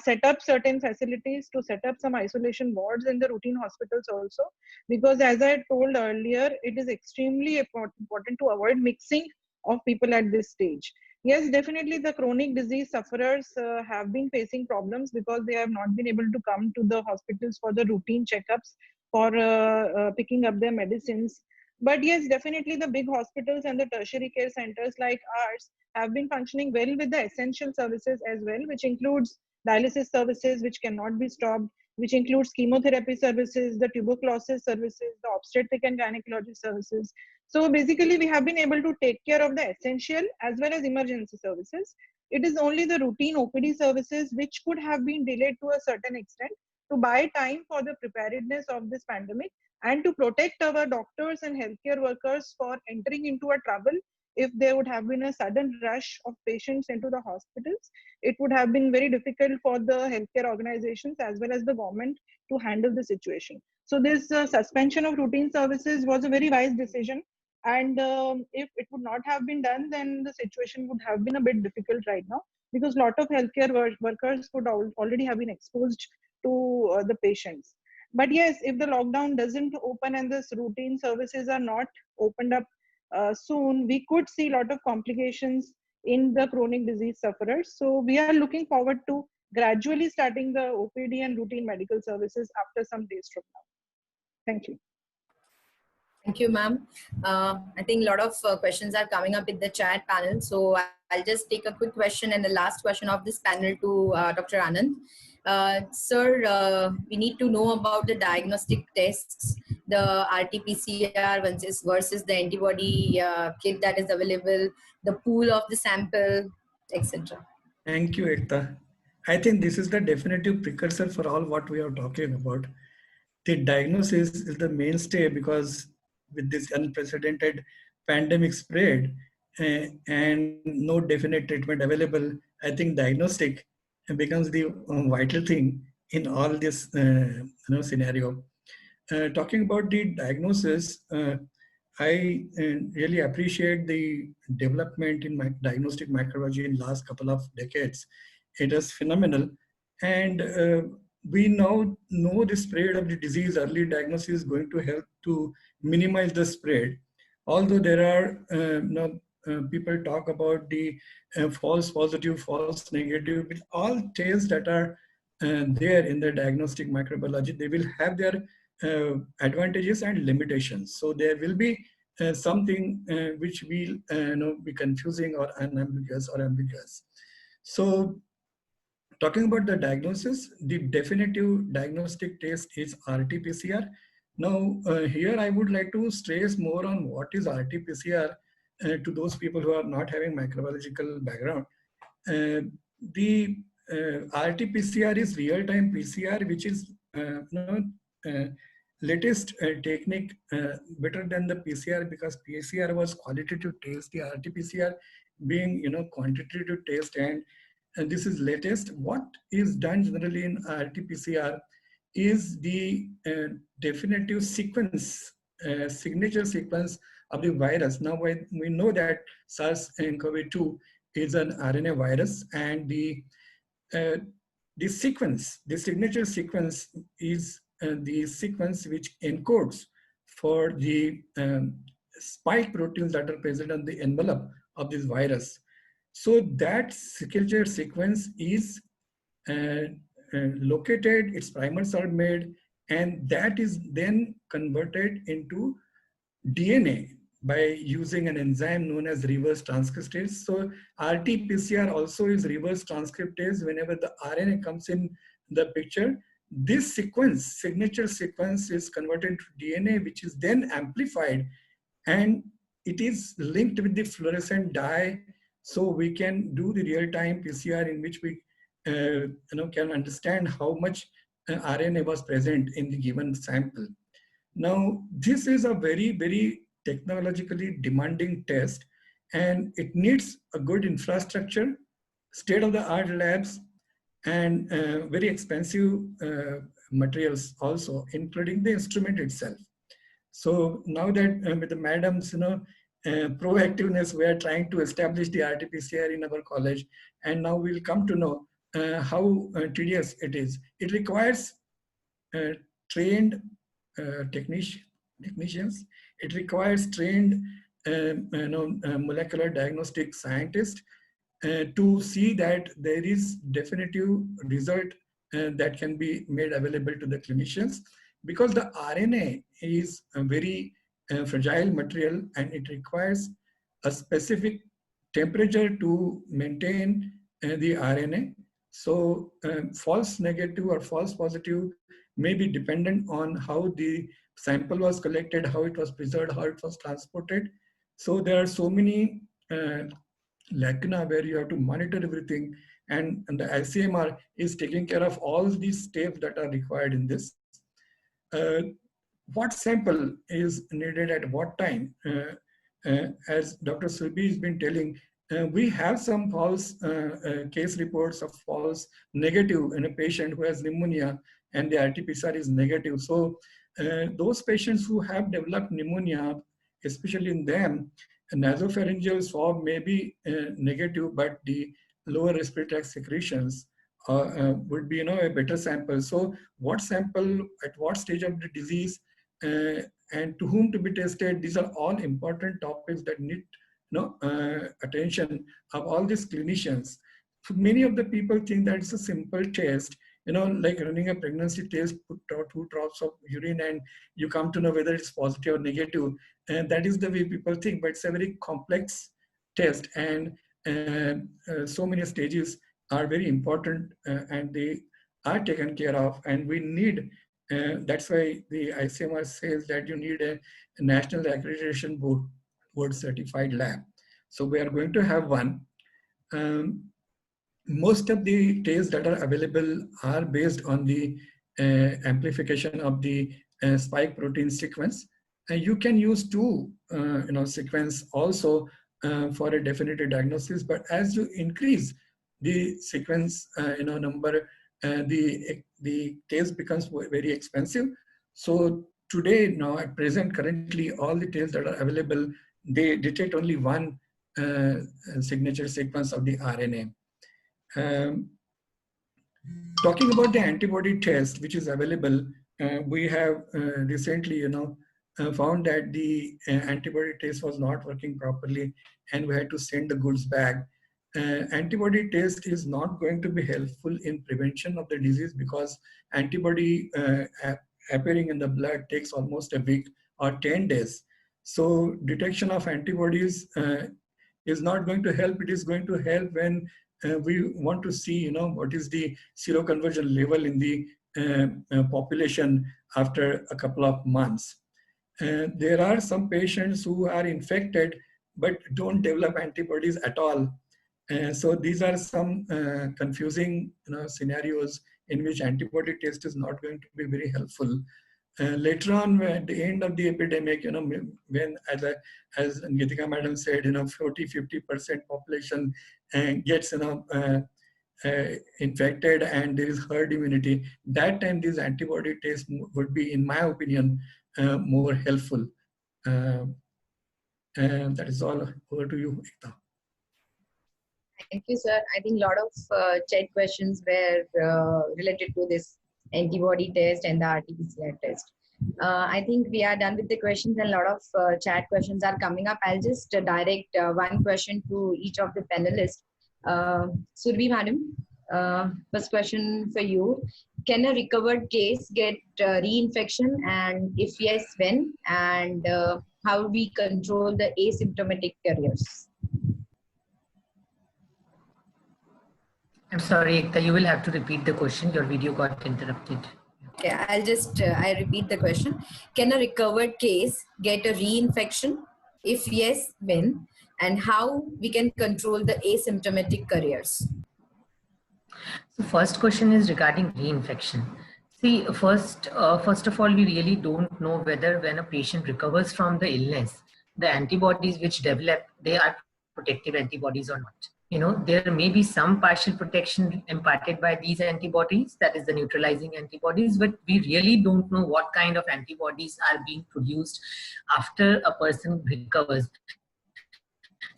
set up certain facilities, to set up some isolation wards in the routine hospitals also, because as I told earlier, it is extremely important to avoid mixing of people at this stage. Yes, definitely the chronic disease sufferers have been facing problems because they have not been able to come to the hospitals for the routine checkups, for picking up their medicines. But yes, definitely the big hospitals and the tertiary care centers like ours have been functioning well with the essential services as well, which includes dialysis services which cannot be stopped, which includes chemotherapy services, the tuberculosis services, the obstetric and gynecology services. So basically, we have been able to take care of the essential as well as emergency services. It is only the routine OPD services which could have been delayed to a certain extent to buy time for the preparedness of this pandemic and to protect our doctors and healthcare workers for entering into a trouble if there would have been a sudden rush of patients into the hospitals. It would have been very difficult for the healthcare organizations as well as the government to handle the situation. So this suspension of routine services was a very wise decision. And if it would not have been done, then the situation would have been a bit difficult right now, because a lot of healthcare workers would already have been exposed to the patients. But yes, if the lockdown doesn't open and this routine services are not opened up soon, we could see a lot of complications in the chronic disease sufferers. So we are looking forward to gradually starting the OPD and routine medical services after some days from now. Thank you. Thank you, ma'am. I think a lot of questions are coming up in the chat panel. So I'll just take a quick question and the last question of this panel to Dr. Anand. Sir, we need to know about the diagnostic tests, the RT-PCR versus the antibody kit that is available, the pool of the sample, etc. Thank you, Ekta. I think this is the definitive precursor for all what we are talking about. The diagnosis is the mainstay, because with this unprecedented pandemic spread and no definite treatment available, I think diagnostic becomes the vital thing in all this scenario. Talking about the diagnosis, I really appreciate the development in my diagnostic microbiology in last couple of decades. It is phenomenal, and we now know the spread of the disease. Early diagnosis is going to help to minimize the spread. Although there are people talk about the false positive, false negative, with all tales that are there in the diagnostic microbiology, they will have their advantages and limitations. So there will be something which will be confusing or unambiguous or ambiguous. So talking about the diagnosis, the definitive diagnostic test is RT-PCR. Now here I would like to stress more on what is RT-PCR to those people who are not having microbiological background. The RT-PCR is real-time PCR, which is latest technique, better than the PCR, because PCR was qualitative test, the RT-PCR being quantitative test, and this is latest. What is done generally in RT-PCR is the definitive sequence, signature sequence of the virus. Now we know that SARS-CoV-2 is an RNA virus, and the sequence, the signature sequence is the sequence which encodes for the spike proteins that are present on the envelope of this virus. So that signature sequence is located, its primers are made, and that is then converted into DNA by using an enzyme known as reverse transcriptase. So RT-PCR also is reverse transcriptase. Whenever the RNA comes in the picture, this sequence, signature sequence, is converted to DNA, which is then amplified, and it is linked with the fluorescent dye. So we can do the real-time PCR in which we can understand how much RNA was present in the given sample. Now, this is a very, very technologically demanding test, and it needs a good infrastructure, state-of-the-art labs, and very expensive materials also, including the instrument itself. So now that with the madam's proactiveness, we are trying to establish the RT-PCR in our college, and now we'll come to know how tedious it is. It requires trained technicians. It requires trained molecular diagnostic scientists to see that there is definitive result that can be made available to the clinicians, because the RNA is a very fragile material, and it requires a specific temperature to maintain the RNA. So false negative or false positive may be dependent on how the sample was collected, how it was preserved, how it was transported. So there are so many lacuna where you have to monitor everything, and the ICMR is taking care of all these steps that are required in this. What sample is needed at what time? As Dr. Surbhi has been telling, we have some false case reports of false negative in a patient who has pneumonia and the RT-PCR is negative. So those patients who have developed pneumonia, especially in them, a nasopharyngeal swab may be negative, but the lower respiratory tract secretions would be a better sample. So what sample at what stage of the disease and to whom to be tested, these are all important topics that need attention of all these clinicians. So many of the people think that it's a simple test, like running a pregnancy test, put 2 drops of urine and you come to know whether it's positive or negative. And that is the way people think, but it's a very complex test, and so many stages are very important and they are taken care of, and we need, that's why the ICMR says that you need a national accreditation board certified lab. So we are going to have one. Most of the tests that are available are based on the amplification of the spike protein sequence. You can use 2 sequence also for a definitive diagnosis, but as you increase the sequence number, the test becomes very expensive. So today, now at present, currently, all the tests that are available, they detect only 1 signature sequence of the RNA. Talking about the antibody test, which is available, we have recently, found that the antibody test was not working properly, and we had to send the goods back. Antibody test is not going to be helpful in prevention of the disease, because antibody appearing in the blood takes almost a week or 10 days. So detection of antibodies is not going to help. It is going to help when we want to see, what is the seroconversion level in the population after a couple of months. There are some patients who are infected but don't develop antibodies at all. So these are some confusing scenarios in which antibody test is not going to be very helpful. Later on, at the end of the epidemic, when as Geetika madam said, 40-50% population gets infected and there is herd immunity. That time, these antibody tests would be, in my opinion, more helpful. And that is all. Over to you, Ekta. Thank you, sir. I think a lot of chat questions were related to this antibody test and the RT-PCR test. I think we are done with the questions, and a lot of chat questions are coming up. I'll just direct one question to each of the panelists. Surbhi madam, first question for you. Can a recovered case get reinfection, and if yes, when? And how do we control the asymptomatic carriers? I'm sorry, Ekta, you will have to repeat the question. Your video got interrupted. Okay, I'll just I repeat the question. Can a recovered case get a reinfection? If yes, when? And how we can control the asymptomatic carriers? So first question is regarding reinfection. See, first of all, we really don't know whether when a patient recovers from the illness, the antibodies which develop, they are protective antibodies or not. There may be some partial protection imparted by these antibodies, that is the neutralizing antibodies, but we really don't know what kind of antibodies are being produced after a person recovers.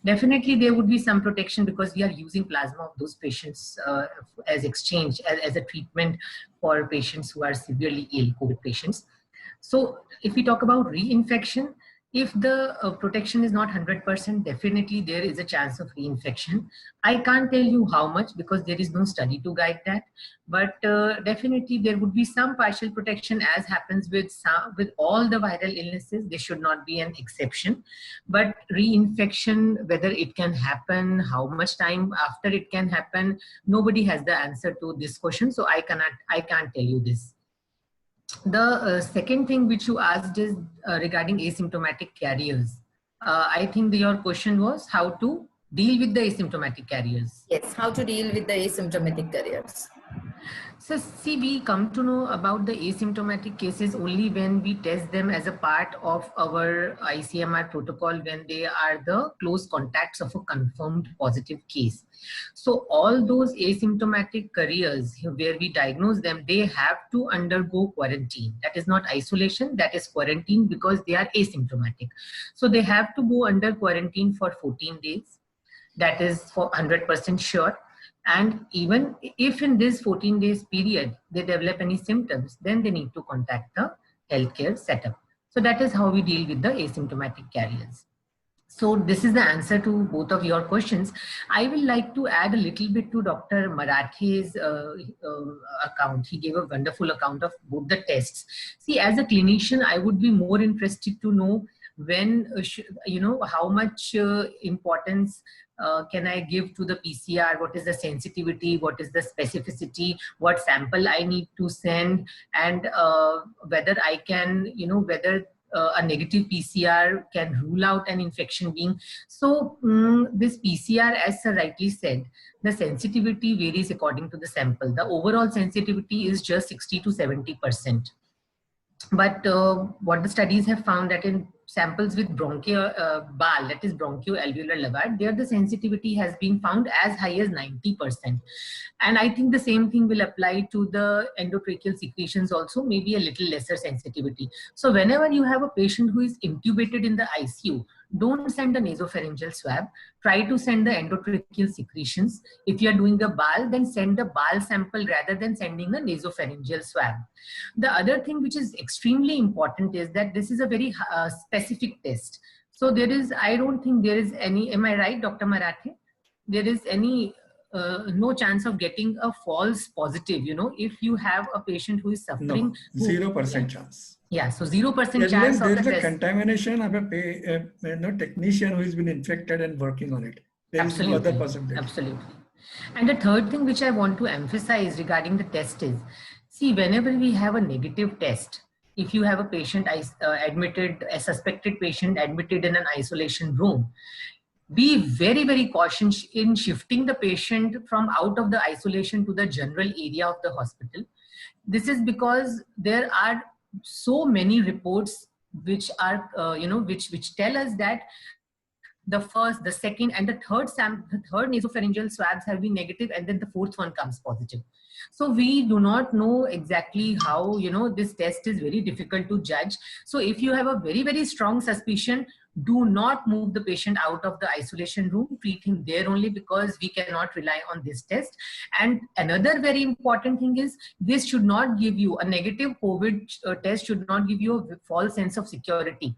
Definitely there would be some protection because we are using plasma of those patients as exchange, as a treatment for patients who are severely ill, COVID patients. So if we talk about reinfection, if the protection is not 100%, definitely there is a chance of reinfection. I can't tell you how much because there is no study to guide that, but definitely there would be some partial protection, as happens with all the viral illnesses. There should not be an exception. But reinfection, whether it can happen, how much time after it can happen, nobody has the answer to this question. So I can't tell you this. The second thing which you asked is regarding asymptomatic carriers. I think your question was how to deal with the asymptomatic carriers. Yes, how to deal with the asymptomatic carriers. So see, we come to know about the asymptomatic cases only when we test them as a part of our ICMR protocol, when they are the close contacts of a confirmed positive case. So all those asymptomatic carriers where we diagnose them, they have to undergo quarantine. That is not isolation, that is quarantine, because they are asymptomatic. So they have to go under quarantine for 14 days. That is for 100% sure. And even if in this 14 days period, they develop any symptoms, then they need to contact the healthcare setup. So that is how we deal with the asymptomatic carriers. So this is the answer to both of your questions. I will like to add a little bit to Dr. Marathe's account. He gave a wonderful account of both the tests. See, as a clinician, I would be more interested to know when, how much importance can I give to the PCR? What is the sensitivity? What is the specificity? What sample I need to send? And whether I can, whether a negative PCR can rule out an infection being. So this PCR, as Sir rightly said, the sensitivity varies according to the sample. The overall sensitivity is just 60 to 70%. But what the studies have found that in samples with bronchial BAL, that is bronchoalveolar lavage, there the sensitivity has been found as high as 90%. And I think the same thing will apply to the endotracheal secretions also, maybe a little lesser sensitivity. So whenever you have a patient who is intubated in the ICU, don't send the nasopharyngeal swab. Try to send the endotracheal secretions. If you are doing a BAL, then send the BAL sample rather than sending a nasopharyngeal swab. The other thing which is extremely important is that this is a very specific test. So there is, I don't think there is any, am I right, Dr. Marathe? There is any no chance of getting a false positive, if you have a patient who is suffering. No, 0% chance. Yeah, so 0% chance of there the is a test. contamination of a technician who has been infected and working on it. There is no other possibility. Absolutely. And the third thing which I want to emphasize regarding the test is, see, whenever we have a negative test, if you have a patient admitted, a suspected patient admitted in an isolation room, be very, very cautious in shifting the patient from out of the isolation to the general area of the hospital. This is because there are so many reports which are, which tell us that the first, the second, and the third nasopharyngeal swabs have been negative, and then the fourth one comes positive. So we do not know exactly how, this test is very difficult to judge. So if you have a very, very strong suspicion, do not move the patient out of the isolation room, treat him there only, because we cannot rely on this test. And another very important thing is, this should not give you a negative COVID test, should not give you a false sense of security.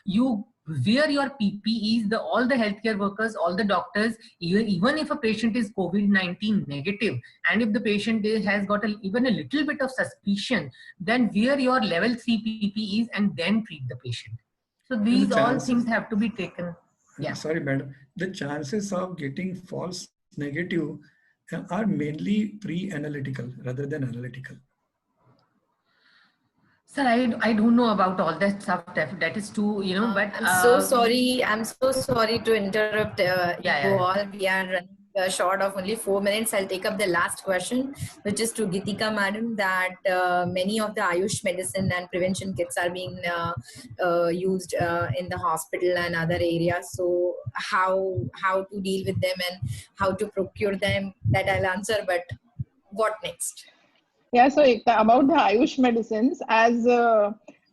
You wear your PPEs, all the healthcare workers, all the doctors, even if a patient is COVID-19 negative, and if the patient has got even a little bit of suspicion, then wear your level 3 PPEs and then treat the patient. So these all things have to be taken. Yeah. Sorry, madam. The chances of getting false negative are mainly pre-analytical rather than analytical. Sir, I don't know about all that stuff. That is too, but I'm so sorry. I'm so sorry to interrupt you all. We are running short of only 4 minutes. I'll take up the last question, which is to Geetika madam, that many of the Ayush medicine and prevention kits are being used in the hospital and other areas. So how to deal with them and how to procure them, that I'll answer, but what next? Yeah, so about the Ayush medicines, as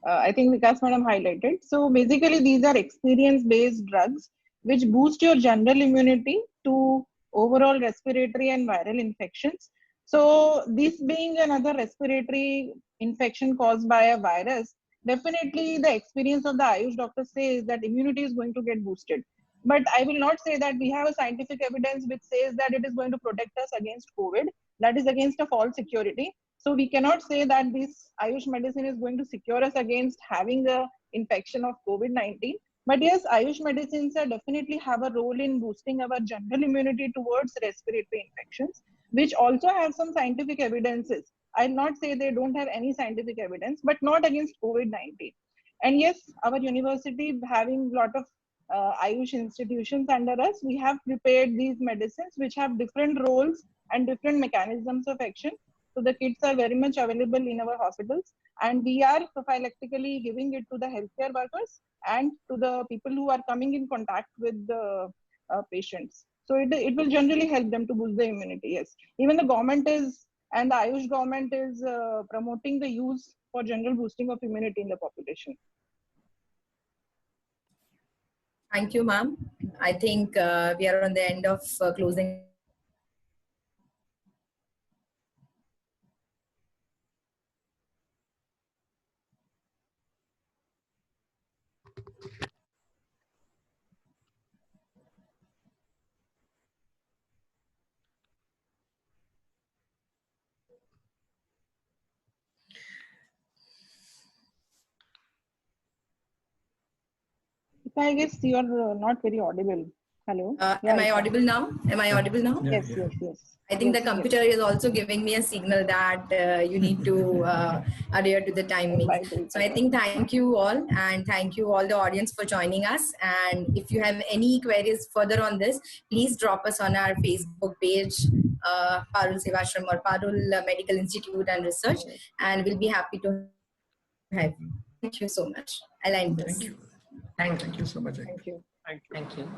I think Vikas madam highlighted. So basically these are experience-based drugs which boost your general immunity to overall respiratory and viral infections. So this being another respiratory infection caused by a virus, definitely the experience of the Ayush doctor says that immunity is going to get boosted. But I will not say that we have a scientific evidence which says that it is going to protect us against COVID. That is against a false security. So we cannot say that this Ayush medicine is going to secure us against having a infection of COVID-19. But yes, Ayush medicines definitely have a role in boosting our general immunity towards respiratory infections, which also have some scientific evidences. I'll not say they don't have any scientific evidence, but not against COVID-19. And yes, our university having a lot of Ayush institutions under us, we have prepared these medicines which have different roles and different mechanisms of action. So the kits are very much available in our hospitals, and we are prophylactically giving it to the healthcare workers and to the people who are coming in contact with the patients. So it will generally help them to boost the immunity. Yes, even the government is, and the Ayush government is promoting the use for general boosting of immunity in the population. Thank you, ma'am. I think we are on the end of closing. I guess you are not very audible. Hello. Am I audible now? Am I audible now? Yes. I think the computer is also giving me a signal that you need to adhere to the timing. So I think thank you all, and thank you all the audience for joining us. And if you have any queries further on this, please drop us on our Facebook page, Parul Sevashram or Parul Medical Institute and Research, and we'll be happy to have you. Thank you so much. I'll end this. Thank you. Thank you so much. Thank you. Thank you.